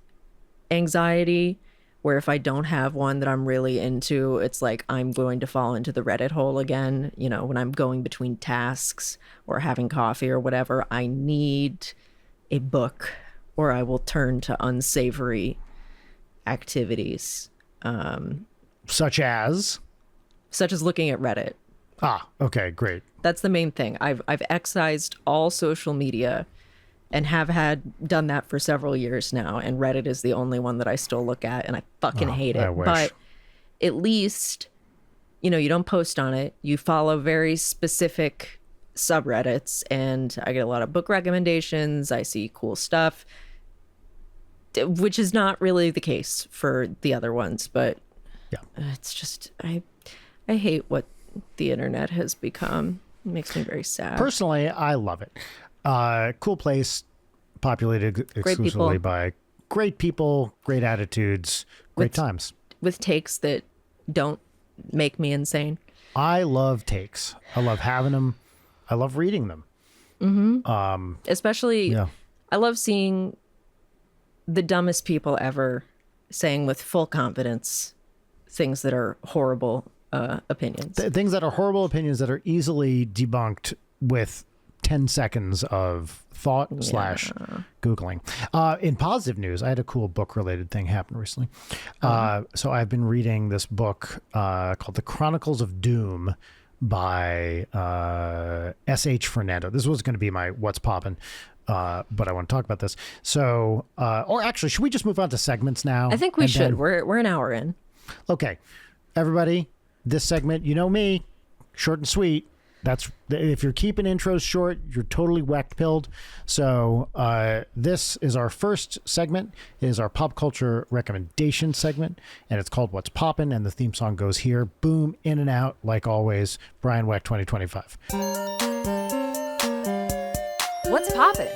anxiety where if I don't have one that I'm really into, it's like I'm going to fall into the Reddit hole again. When I'm going between tasks or having coffee or whatever, I need a book or I will turn to unsavory activities. Such as looking at Reddit. Okay, great. That's the main thing. I've excised all social media and have done that for several years now, and Reddit is the only one that I still look at, and I fucking hate it. But at least, you don't post on it. You follow very specific subreddits, and I get a lot of book recommendations. I see cool stuff, which is not really the case for the other ones, but it's just I hate what the internet has become. It makes me very sad. Personally, I love it. Cool place, populated exclusively by great people, great attitudes, great times. With takes that don't make me insane. I love takes. I love having them. I love reading them. Especially, I love seeing the dumbest people ever saying with full confidence things that are horrible opinions. Things that are horrible opinions that are easily debunked with 10 seconds of thought / Googling. In positive news, I had a cool book related thing happen recently. So I've been reading this book called The Chronicles of Doom by S.H. Fernando. This was going to be my What's Poppin', but I want to talk about this. So, or actually, should we just move on to segments now? I think we should. We're an hour in. Okay, everybody, this segment, you know me, short and sweet. That's if you're keeping intros short, you're totally Wechtpilled. So this is our first segment. It is our pop culture recommendation segment, and it's called What's Poppin', and the theme song goes here. Boom, in and out, like always. Brian Wecht 2025. What's poppin'?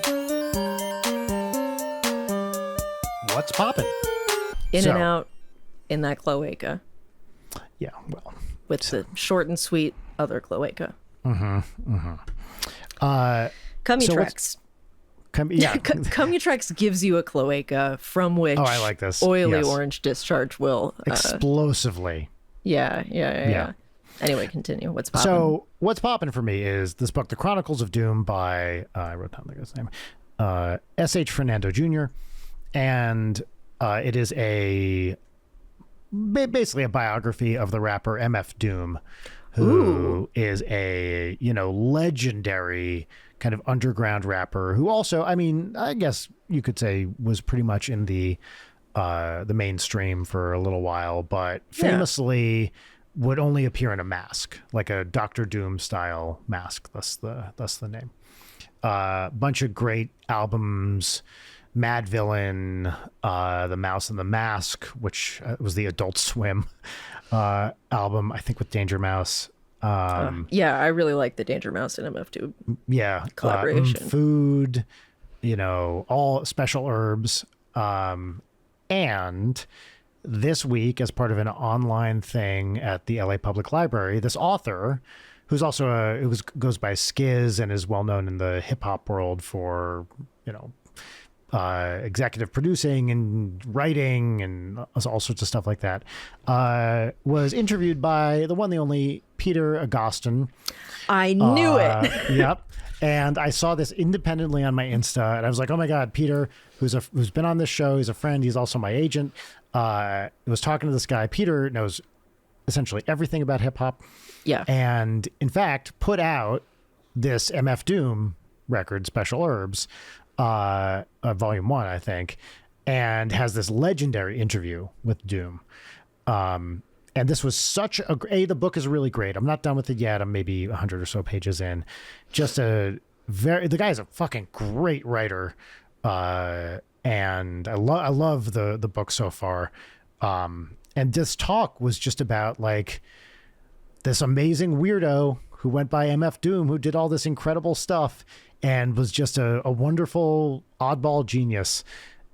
What's poppin'? In and out in that cloaca. Yeah, well. With the short and sweet other cloaca. Cumutrex. Cumutrex gives you a cloaca from which I like this. Oily orange discharge will explosively. Yeah. Anyway, continue. What's poppin'? So what's poppin' for me is this book, The Chronicles of Doom by I wrote down the guy's name, S.H. Fernando Jr. And it is basically a biography of the rapper MF Doom, who is a, legendary kind of underground rapper who also, I mean, I guess you could say was pretty much in the mainstream for a little while, but famously would only appear in a mask, like a Dr. Doom style mask. That's the name. Bunch of great albums. Mad Villain, The Mouse and the Mask, which was the Adult Swim album, I think, with Danger Mouse. I really like the Danger Mouse and MF Doom collaboration. Food, all Special Herbs. And this week, as part of an online thing at the LA Public Library, this author, who's also goes by Skiz and is well known in the hip hop world for, executive producing and writing and all sorts of stuff like that, was interviewed by the one, the only Peter Agostin. I knew it. Yep. And I saw this independently on my Insta, and I was like, oh my God, Peter, who's been on this show, he's a friend, he's also my agent, was talking to this guy. Peter knows essentially everything about hip hop. Yeah. And in fact, put out this MF Doom record, Special Herbs, volume 1, I think, and has this legendary interview with Doom. And this was such the book is really great. I'm not done with it yet. I'm maybe 100 or so pages in. Just the guy's a fucking great writer. And I love the book so far. And this talk was just about like this amazing weirdo who went by MF Doom, who did all this incredible stuff and was just a wonderful oddball genius.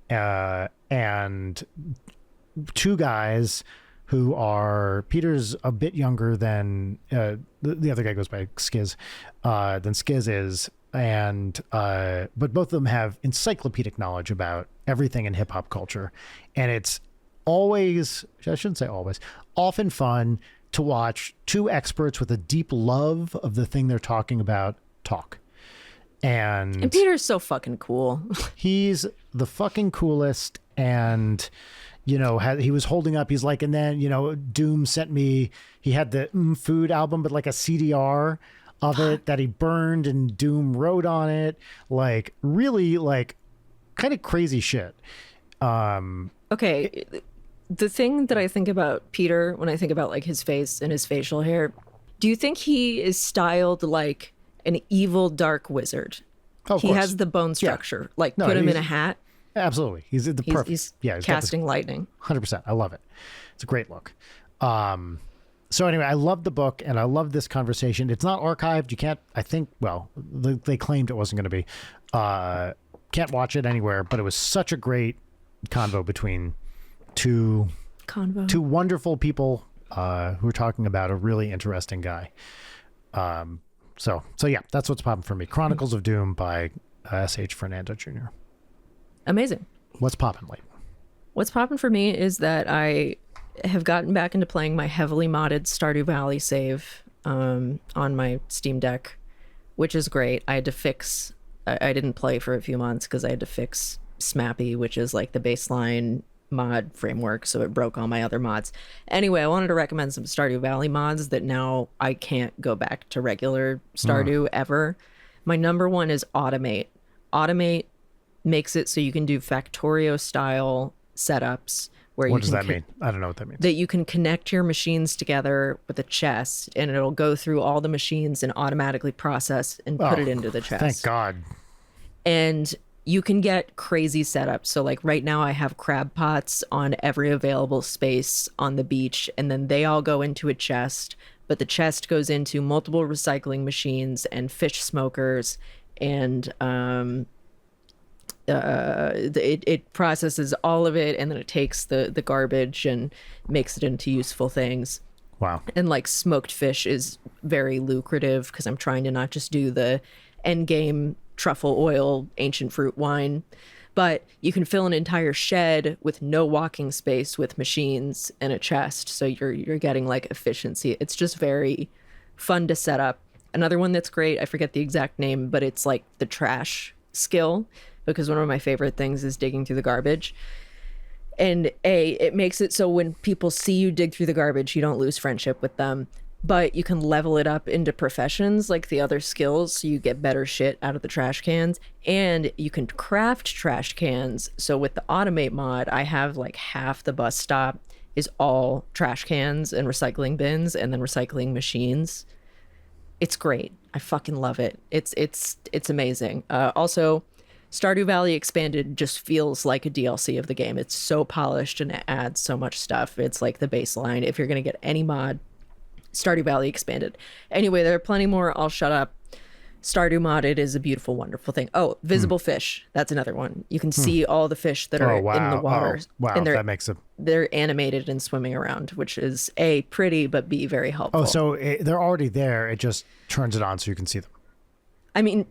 And two guys who are, Peter's a bit younger than the other guy goes by Skiz, than Skiz is. And but both of them have encyclopedic knowledge about everything in hip hop culture. And it's always, I shouldn't say always, often fun to watch two experts with a deep love of the thing they're talking about talk. And Peter's so fucking cool. He's the fucking coolest. And, he was holding up, he's like, and then, Doom sent me, he had the Food album, but like a CDR of it that he burned and Doom wrote on it. Like really like kind of crazy shit. Okay. The thing that I think about Peter when I think about like his face and his facial hair, do you think he is styled like an evil dark wizard? Oh, he has the bone structure. Yeah. Put him in a hat. Absolutely. He's the perfect. He's casting lightning. 100%. I love it. It's a great look. So anyway, I love the book and I love this conversation. It's not archived. You can't, I think, well, they claimed it wasn't going to be. Can't watch it anywhere, but it was such a great convo between two wonderful people who are talking about a really interesting guy. So yeah, that's what's popping for me. Chronicles of Doom by S.H. Fernando Jr. Amazing. What's popping, Leighton? What's popping for me is that I have gotten back into playing my heavily modded Stardew Valley save on my Steam Deck, which is great. I had to fix, I didn't play for a few months because I had to fix SMAPI, which is like the baseline mod framework, so it broke all my other mods. Anyway, I wanted to recommend some Stardew Valley mods that now I can't go back to regular Stardew ever. My number one is Automate. Automate makes it so you can do Factorio style setups where what does that mean? I don't know what that means. That you can connect your machines together with a chest, and it'll go through all the machines and automatically process and put it into the chest. Thank God. And you can get crazy setups. So like right now I have crab pots on every available space on the beach, and then they all go into a chest, but the chest goes into multiple recycling machines and fish smokers, and it processes all of it, and then it takes the garbage and makes it into useful things. Wow. And like smoked fish is very lucrative because I'm trying to not just do the end game truffle oil ancient fruit wine, but you can fill an entire shed with no walking space with machines and a chest, so you're getting like efficiency. It's just very fun to set up. Another one that's great, I forget the exact name, but it's like the trash skill, because one of my favorite things is digging through the garbage. And it makes it so when people see you dig through the garbage, you don't lose friendship with them. But you can level it up into professions like the other skills, so you get better shit out of the trash cans. And you can craft trash cans. So with the automate mod, I have like half the bus stop is all trash cans and recycling bins and then recycling machines. It's great. I fucking love it. It's amazing. Also, Stardew Valley Expanded just feels like a DLC of the game. It's so polished and it adds so much stuff. It's like the baseline. If you're going to get any mod, Stardew Valley Expanded. Anyway, there are plenty more. I'll shut up. Stardew Modded is a beautiful, wonderful thing. Oh, visible fish. That's another one. You can see all the fish that are in the water. Wow, and that makes it... They're animated and swimming around, which is A, pretty, but B, very helpful. Oh, so they're already there. It just turns it on so you can see them. I mean,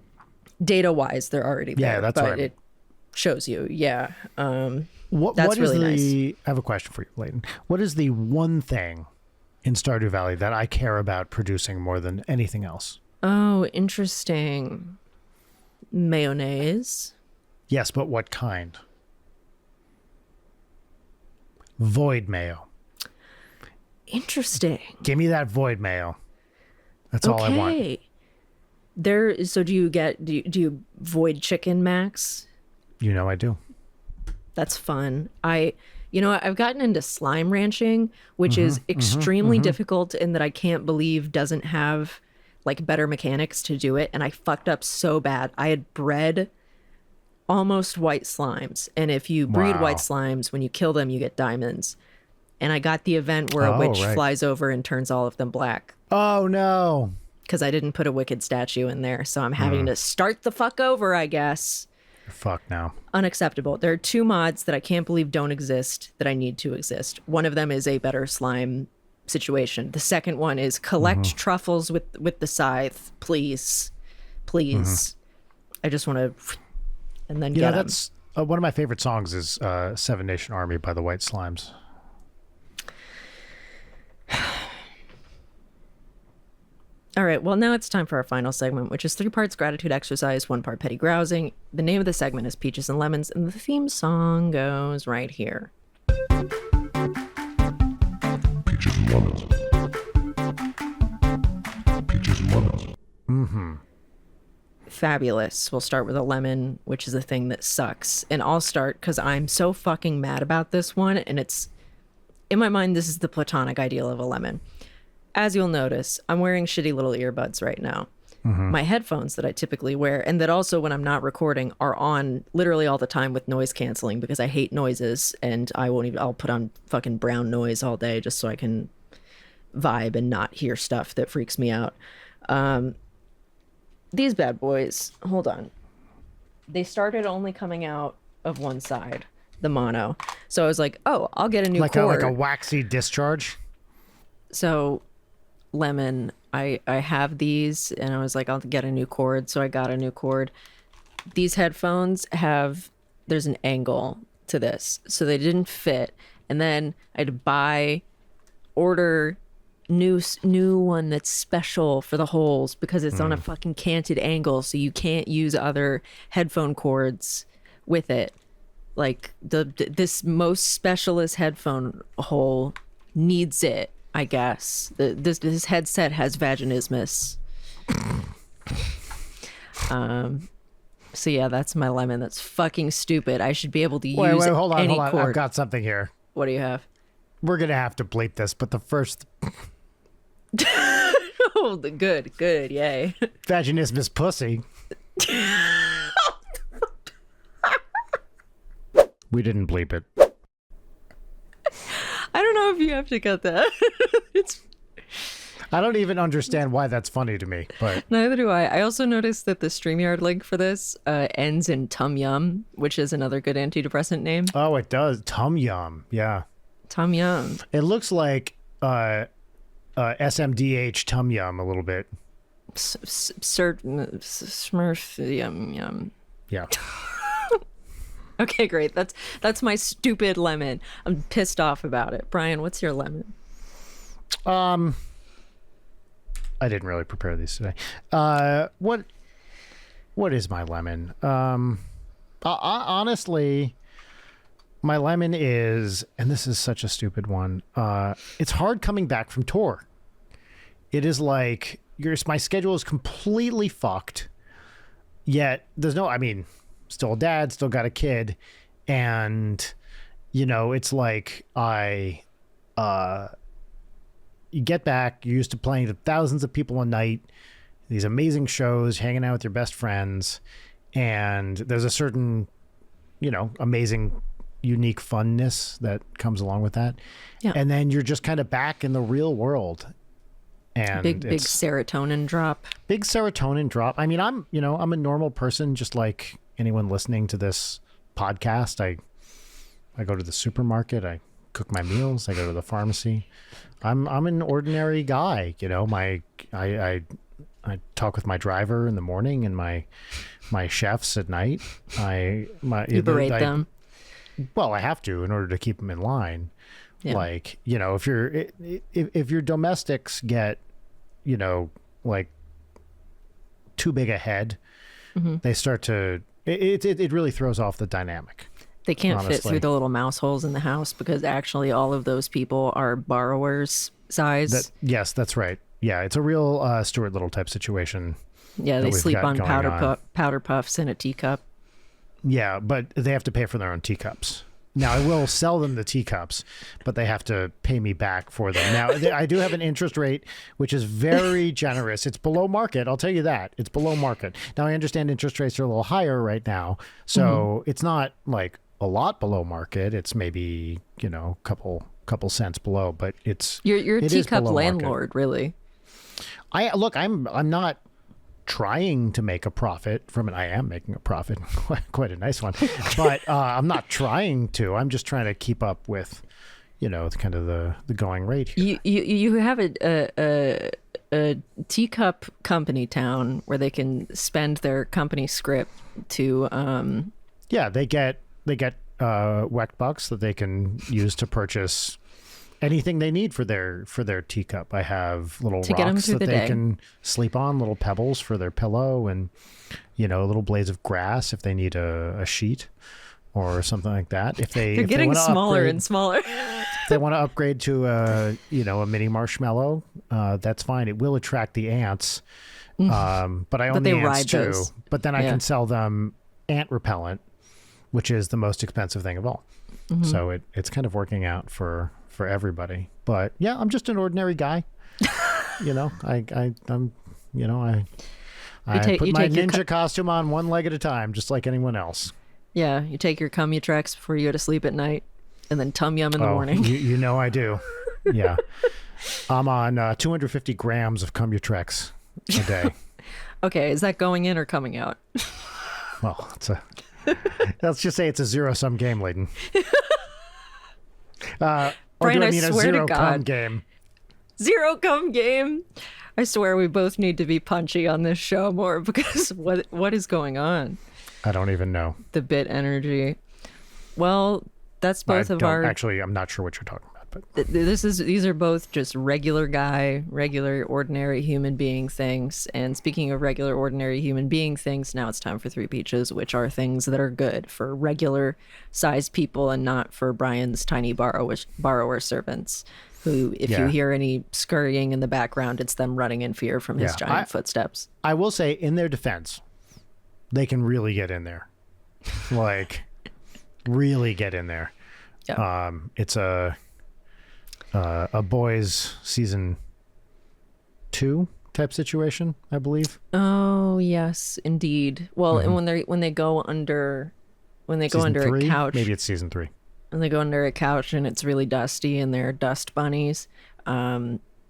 data-wise, they're already there. Yeah, that's but right. It shows you. Yeah. What that's is really nice. I have a question for you, Leighton. What is the one thing in Stardew Valley that I care about producing more than anything else? Oh, interesting. Mayonnaise. Yes, but what kind? Void mayo. Interesting. Give me that void mayo. That's all I want. So do you void chicken, Max? You know I do. That's fun. I've gotten into slime ranching, which is extremely difficult, in that I can't believe doesn't have like better mechanics to do it. And I fucked up so bad. I had bred almost white slimes. And if you breed white slimes, when you kill them, you get diamonds. And I got the event where a witch flies over and turns all of them black. Oh, no. Because I didn't put a wicked statue in there. So I'm having to start the fuck over, I guess. You're fucked now. Unacceptable. There are two mods that I can't believe don't exist that I need to exist. One of them is a better slime situation. The second one is collect truffles with the scythe, please. I just want to, and then get them. That's one of my favorite songs is Seven Nation Army by the White Slimes. All right, well, now it's time for our final segment, which is 3 parts gratitude exercise, 1 part petty grousing. The name of the segment is Peaches and Lemons, and the theme song goes right here. Peaches and lemons. Peaches and lemons. Fabulous. We'll start with a lemon, which is the thing that sucks. And I'll start because I'm so fucking mad about this one, and it's, in my mind, this is the platonic ideal of a lemon. As you'll notice, I'm wearing shitty little earbuds right now. My headphones that I typically wear, and that also when I'm not recording, are on literally all the time with noise canceling because I hate noises, and I'll put on fucking brown noise all day just so I can vibe and not hear stuff that freaks me out. These bad boys, hold on. They started only coming out of one side, the mono. So I was like, oh, I'll get a new cord. Like a waxy discharge? So lemon, I have these, and I was like, I'll get a new cord. So I got a new cord. These headphones there's an angle to this, so they didn't fit. And then I had to order new one that's special for the holes because it's on a fucking canted angle, so you can't use other headphone cords with it. Like this most specialist headphone hole needs it, I guess. This headset has vaginismus. So yeah, that's my lemon. That's fucking stupid. I should be able to use hold on. cord. I've got something here. What do you have? We're going to have to bleep this, but the first... Oh, good, yay. Vaginismus pussy. We didn't bleep it. I don't know if you have to cut that. I don't even understand why that's funny to me, but... Neither do I. I also noticed that the StreamYard link for this ends in Tum Yum, which is another good antidepressant name. Oh, it does. Tum Yum. Yeah. Tum Yum. It looks like SMDH Tum Yum a little bit. Smurf Yum. Yeah. Okay, great. That's my stupid lemon. I'm pissed off about it. Brian, what's your lemon? I didn't really prepare these today. What is my lemon? Honestly, my lemon is, and this is such a stupid one. It's hard coming back from tour. It is like my schedule is completely fucked. Yet there's no, I mean, still a dad, still got a kid, and it's like you get back, you're used to playing to thousands of people a night, these amazing shows, hanging out with your best friends, and there's a certain, amazing, unique funness that comes along with that. Yeah. And then you're just kind of back in the real world. And big serotonin drop. Big serotonin drop. I mean, I'm a normal person, just like anyone listening to this podcast. I go to the supermarket, I cook my meals, I go to the pharmacy. I'm an ordinary guy, I talk with my driver in the morning and my chefs at night. You berate them. Well, I have to in order to keep them in line. Yeah. Like, if your domestics get, like too big a head, they start to, it really throws off the dynamic. They can't fit through the little mouse holes in the house because actually all of those people are borrowers size. Yes, that's right. Yeah, it's a real Stuart Little type situation. Yeah, they sleep on powder puffs in a teacup. Yeah, but they have to pay for their own teacups. Now, I will sell them the teacups, but they have to pay me back for them. Now, I do have an interest rate, which is very generous. It's below market. I'll tell you that. It's below market. Now, I understand interest rates are a little higher right now, so it's not like a lot below market. It's maybe, a couple cents below, but you're a teacup landlord, really. I'm not trying to make a profit from it. I am making a profit, quite a nice one, but I'm not trying to. I'm just trying to keep up with, kind of the going rate here. You have a teacup company town where they can spend their company script to. Yeah, they get Wecht bucks that they can use to purchase anything they need for their teacup. I have little rocks that they can sleep on, little pebbles for their pillow, and little blades of grass if they need a sheet or something like that. They're getting smaller and smaller. If they want to upgrade to a mini marshmallow, that's fine. It will attract the ants, but I own the ants too. Those. But then I can sell them ant repellent, which is the most expensive thing of all. So it's kind of working out for everybody. But yeah, I'm just an ordinary guy. I'm I put my ninja costume on one leg at a time, just like anyone else. Yeah, you take your Cumutrex before you go to sleep at night, and then Tum Yum in the morning. I do. Yeah. I'm on 250 grams of Cumutrex a day. Okay, is that going in or coming out? Well, let's just say it's a zero-sum game, Leighton. Or Brian, do I mean I a swear to zero-cum game? Zero-cum game? I swear we both need to be punchy on this show more because what is going on? I don't even know. The bit energy. Well, that's both of our... Actually, I'm not sure what you're talking about. But these are both just regular guy, regular, ordinary human being things. And speaking of regular, ordinary human being things, now it's time for Three Peaches, which are things that are good for regular sized people and not for Brian's tiny borrower servants, who, if you hear any scurrying in the background, it's them running in fear from his giant footsteps. I will say, in their defense, they can really get in there. Like, really get in there. Yeah. It's a boys season 2 type situation, I believe. Oh yes, indeed. Well, and when they go under Season a 3? couch, Maybe it's season 3. and they go under a couch and it's really dusty and they're dust bunnies.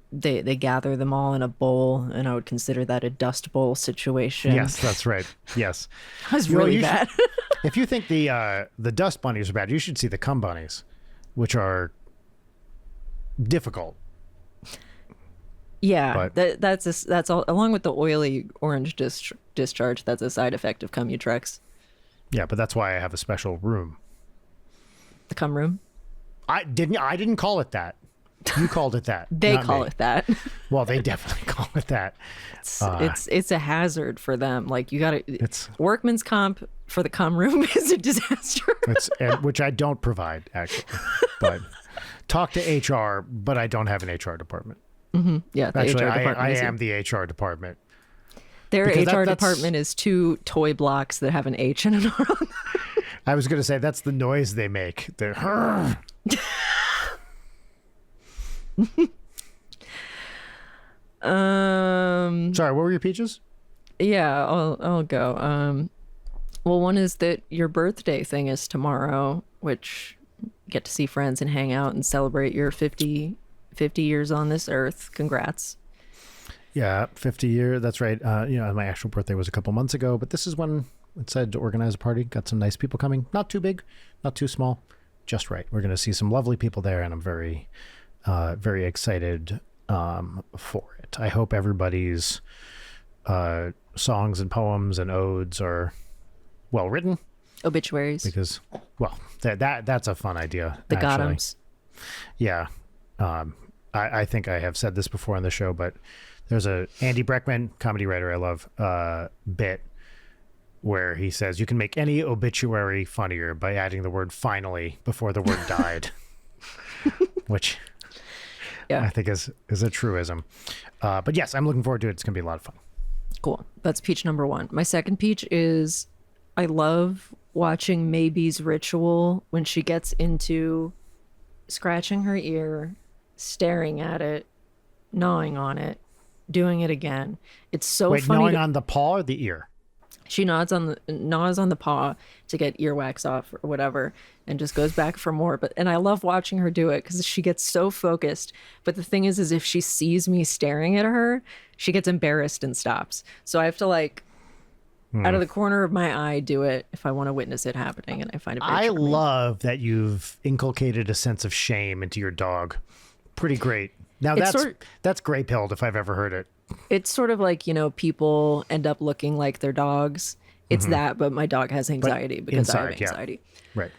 They gather them all in a bowl, and I would consider that a dust bowl situation. Yes, that's right. Yes. That was really bad. If you think the dust bunnies are bad, you should see the cum bunnies, which are difficult. Yeah, that's all. Along with the oily orange discharge, that's a side effect of Cumutrex. Yeah, but that's why I have a special room. The cum room. I didn't call it that. You called it that. They call it that. Well, they definitely call it that. It's a hazard for them. Like you got to. It's workman's comp for the cum room is a disaster. Which I don't provide actually, but talk to HR. But I don't have an HR department. Mm-hmm. Yeah, the actually, HR department. I am the HR department. Their HR department is 2 toy blocks that have an H and an R on them. I was going to say that's the noise they make. They're. Sorry, what were your peaches? Yeah, I'll go. Well, one is that your birthday thing is tomorrow, which you get to see friends and hang out and celebrate your 50 years on this earth. Congrats. Yeah, 50 year. That's right. My actual birthday was a couple months ago, but this is when I decided to organize a party. Got some nice people coming. Not too big, not too small, just right. We're going to see some lovely people there, and I'm very, very excited for it. I hope everybody's songs and poems and odes are well written. Obituaries. Because, well, that's a fun idea. The actually. Gothams. Yeah. I think I have said this before on the show, but there's a Andy Breckman, comedy writer I love, bit where he says you can make any obituary funnier by adding the word finally before the word died, which I think is a truism. But yes, I'm looking forward to it. It's going to be a lot of fun. Cool. That's peach number 1. My second peach is I love watching Maybe's ritual when she gets into scratching her ear, staring at it, gnawing on it, doing it again. It's so funny. Gnawing on the paw or the ear? She gnaws on the paw to get earwax off or whatever, and just goes back for more. And I love watching her do it because she gets so focused. But the thing is if she sees me staring at her, she gets embarrassed and stops. So I have to out of the corner of my eye do it if I want to witness it happening, and I find it very charming. Love that you've inculcated a sense of shame into your dog. Pretty great. Now that's gray-pilled if I've ever heard it. It's sort of like, people end up looking like their dogs. It's that, but my dog has anxiety because I have anxiety. Yeah. Right.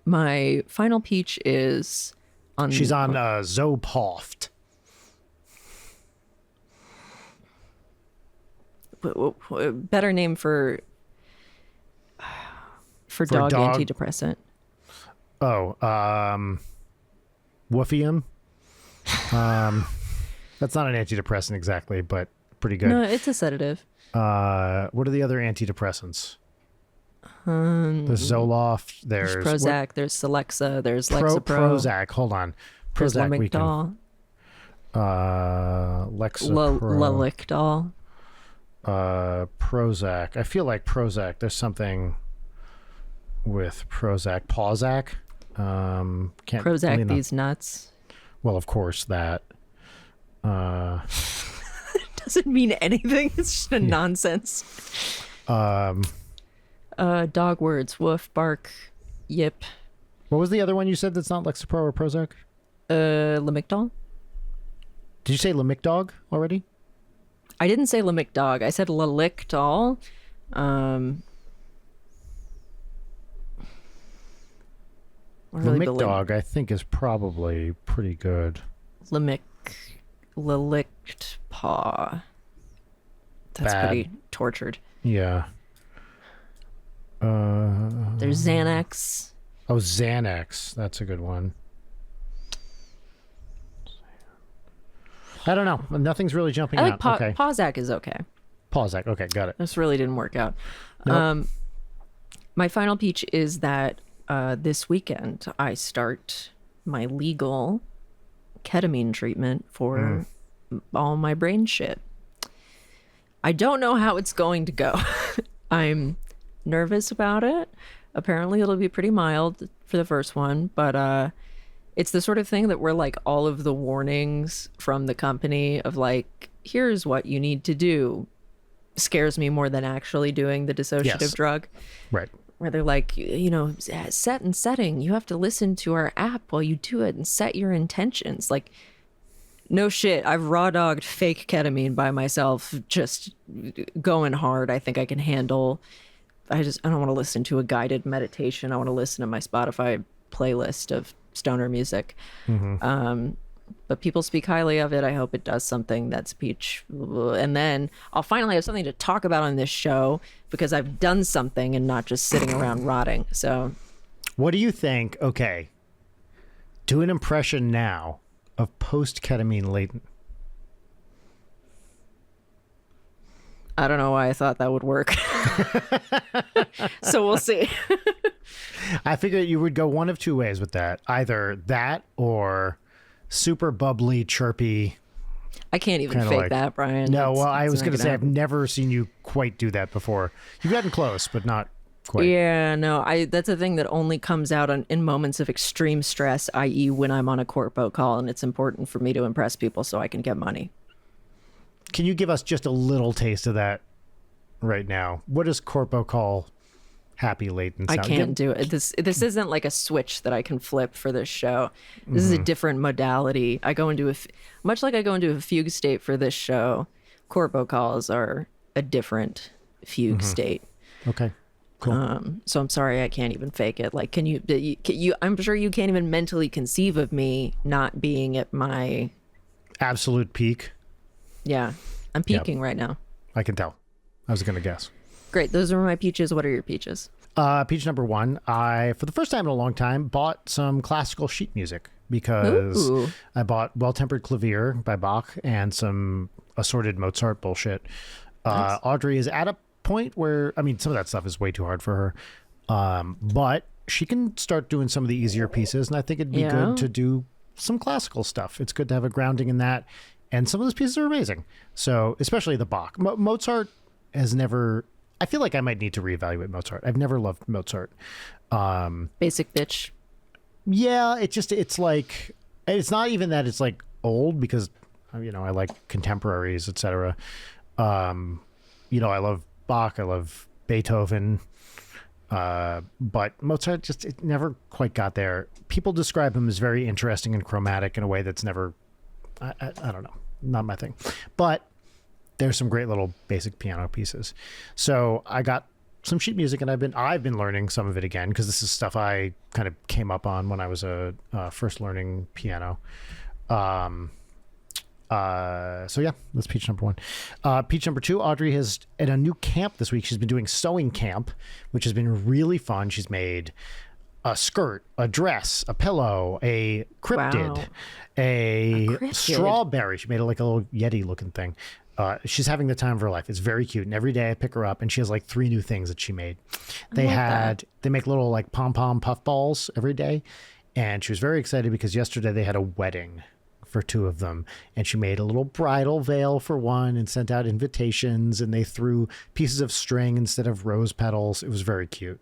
My final peach is on... She's on Zoloft. Better name for dog antidepressant. Oh, Woofium. That's not an antidepressant exactly, but pretty good. No, it's a sedative. What are the other antidepressants? There's Zoloft. There's Prozac. There's Shelexas. There's Lexabros. Prozac. Hold on. Prozac. Lamictal. Lexapro. Prozac. I feel like Prozac. There's something with Prozac. Pawzac. Prozac these nuts. Well, of course that. It doesn't mean anything. It's just a nonsense. Dog words. Woof, bark, yip. What was the other one you said that's not Lexapro or Prozac? Lamictal. Did you say Lamicdog already? I didn't say Lamicdog. I said Lamictal. Lamicdog, I think, is probably pretty good. Lilictpaw. That's Bad. pretty tortured. Yeah. There's Xanax. Oh, Xanax. That's a good one. I don't know. Nothing's really jumping I like out. Okay. Pawzac is okay. Pawzac. Okay, got it. This really didn't work out. Nope. My final peach is that this weekend I start my legal ketamine treatment for all my brain shit. I don't know how it's going to go. I'm nervous about it. Apparently it'll be pretty mild for the first one, but it's the sort of thing that where like all of the warnings from the company of like, here's what you need to do, scares me more than actually doing the dissociative drug. Right. Where they're like, you know, set and setting, you have to listen to our app while you do it and set your intentions. Like, no shit, I've raw dogged fake ketamine by myself, just going hard. I think I can handle. I don't want to listen to a guided meditation. I want to listen to my Spotify playlist of stoner music. But people speak highly of it. I hope it does something that's peach. And then I'll finally have something to talk about on this show because I've done something and not just sitting around rotting. So what do you think? Okay. Do an impression now of post-ketamine Leighton. I don't know why I thought that would work. So we'll see. I figured you would go one of two ways with that. Either that or super bubbly, chirpy. I can't even fake that, Brian. No, well, I was going to say I've never seen you quite do that before. You've gotten close, but not quite. Yeah, no, that's a thing that only comes out in moments of extreme stress, i.e. when I'm on a corpo call and it's important for me to impress people so I can get money. Can you give us just a little taste of that right now? What does corpo call happy Leighton sound? I can't do it. This isn't like a switch that I can flip for this show. This is a different modality. I go into much like I go into a fugue state for this show. Corpo calls are a different fugue state. Okay, cool. So I'm sorry I can't even fake it. Like, can you? I'm sure you can't even mentally conceive of me not being at my absolute peak. Yeah, I'm peaking right now. I can tell. I was going to guess. Great. Those are my peaches. What are your peaches? Peach number one, I, for the first time in a long time, bought some classical sheet music because I bought Well-Tempered Clavier by Bach and some assorted Mozart bullshit. Nice. Audrey is at a point where, I mean, some of that stuff is way too hard for her. But she can start doing some of the easier pieces, and I think it'd be good to do some classical stuff. It's good to have a grounding in that. And some of those pieces are amazing. So, especially the Bach. Mozart has never... I feel like I might need to reevaluate Mozart. I've never loved Mozart. Basic bitch. Yeah, it's like... It's not even that it's like old because, you know, I like contemporaries, etc. You know, I love Bach. I love Beethoven. But Mozart just it never quite got there. People describe him as very interesting and chromatic in a way that's never... I don't know. Not my thing. But there's some great little basic piano pieces. So I got some sheet music and I've been learning some of it again because this is stuff I kind of came up on when I was first learning piano. So yeah, that's peach number one. Peach number two, Audrey is at a new camp this week. She's been doing sewing camp, which has been really fun. She's made a skirt, a dress, a pillow, a cryptid, a strawberry. She made it like a little Yeti looking thing. She's having the time of her life. It's very cute. And every day I pick her up and she has like 3 new things that she made. They make little like pom-pom puff balls every day. And she was very excited because yesterday they had a wedding for 2 of them. And she made a little bridal veil for one and sent out invitations, and they threw pieces of string instead of rose petals. It was very cute.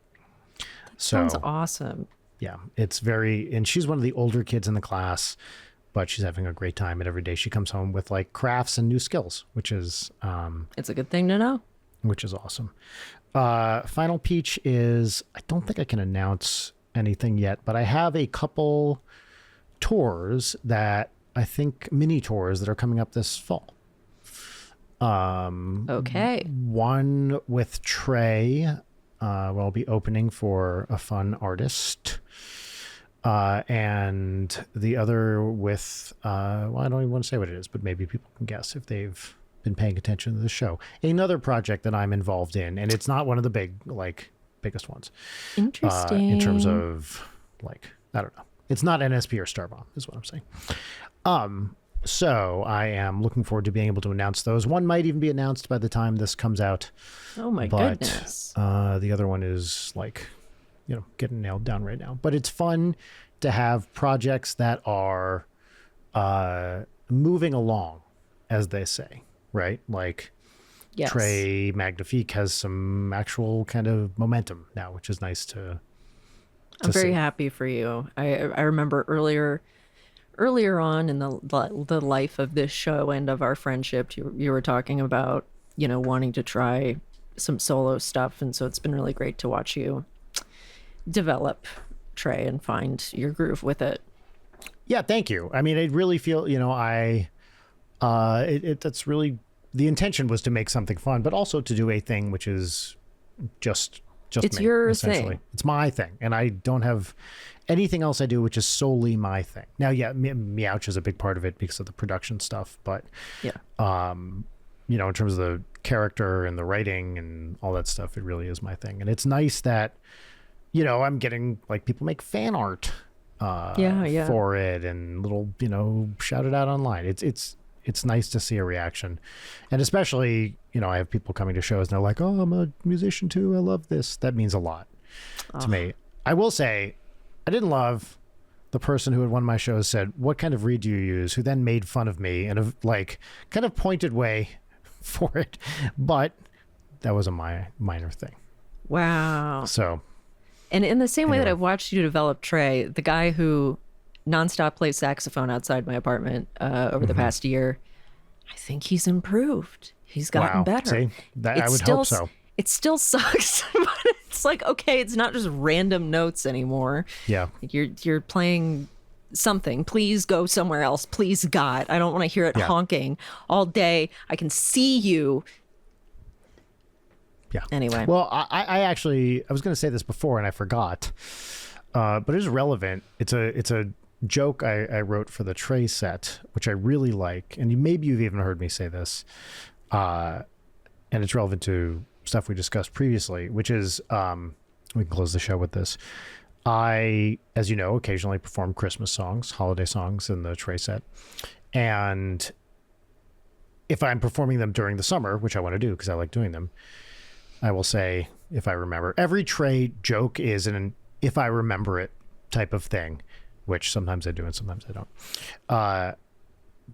Sounds awesome. Yeah, and she's one of the older kids in the class, but she's having a great time. And every day she comes home with like crafts and new skills, which is... it's a good thing to know. Which is awesome. Final peach is, I don't think I can announce anything yet, but I have a couple tours that I think mini tours that are coming up this fall. Okay. One with Trey, I'll be opening for a fun artist. And the other with, I don't even want to say what it is, but maybe people can guess if they've been paying attention to the show. Another project that I'm involved in, and it's not one of the biggest ones. Interesting. In terms of I don't know. It's not NSP or Starbomb is what I'm saying. So I am looking forward to being able to announce those. One might even be announced by the time this comes out. Oh my goodness. The other one is getting nailed down right now. But it's fun to have projects that are moving along, as they say, right? Like Yes. Trey Magnifique has some actual kind of momentum now, which is nice to I'm very see. happy for you. I remember earlier on in the life of this show and of our friendship, you were talking about, wanting to try some solo stuff. And so it's been really great to watch you develop, Trey, and find your groove with it. Yeah, thank you. I mean, I really feel, that's really, the intention was to make something fun, but also to do a thing which is just it's me, your essentially. thing. It's my thing, and I don't have anything else I do which is solely my thing. Now, yeah, Meowch is a big part of it because of the production stuff, but Yeah. in terms of the character and the writing and all that stuff, it really is my thing. And it's nice that, I'm getting, like, people make fan art Yeah. for it and little, shout it out online. It's nice to see a reaction. And especially, I have people coming to shows and they're like, oh, I'm a musician too. I love this. That means a lot to me. I will say, I didn't love the person who had won my shows said, what kind of reed do you use? Who then made fun of me in a kind of pointed way for it. But that was a minor thing. Wow. So. And in the same way that Anyway. I've watched you develop Trey, the guy who nonstop plays saxophone outside my apartment over the past year, I think he's improved. He's gotten Wow. better. See? I would hope so. It still sucks, but it's like, okay, it's not just random notes anymore. Yeah. You're playing something. Please go somewhere else. Please, God. I don't want to hear it Yeah. honking all day. I can see you. Yeah. Anyway. Well, I actually, I was going to say this before and I forgot, but it is relevant. It's a joke I wrote for the Trey set, which I really like. And maybe you've even heard me say this. And it's relevant to stuff we discussed previously, which is, we can close the show with this. I, as you know, occasionally perform Christmas songs, holiday songs in the Trey set. And if I'm performing them during the summer, which I want to do because I like doing them, I will say, if I remember, every Trey joke is an if I remember it type of thing, which sometimes I do and sometimes I don't.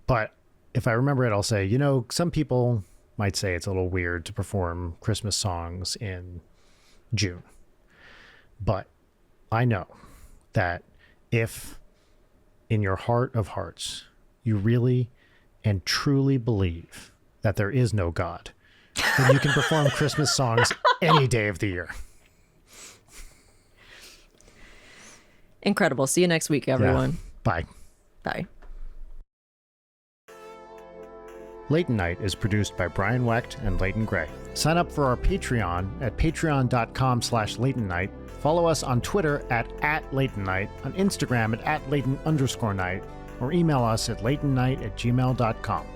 But if I remember it, I'll say, some people might say it's a little weird to perform Christmas songs in June. But I know that if in your heart of hearts, you really and truly believe that there is no God, then you can perform Christmas songs any day of the year. Incredible. See you next week, everyone. Yeah. Bye. Bye. Leighton Night is produced by Brian Wecht and Leighton Gray. Sign up for our Patreon at patreon.com/LeightonNight. Follow us on Twitter at @LeightonNight, on Instagram at @Leighton_night, or email us at leightonnight@gmail.com.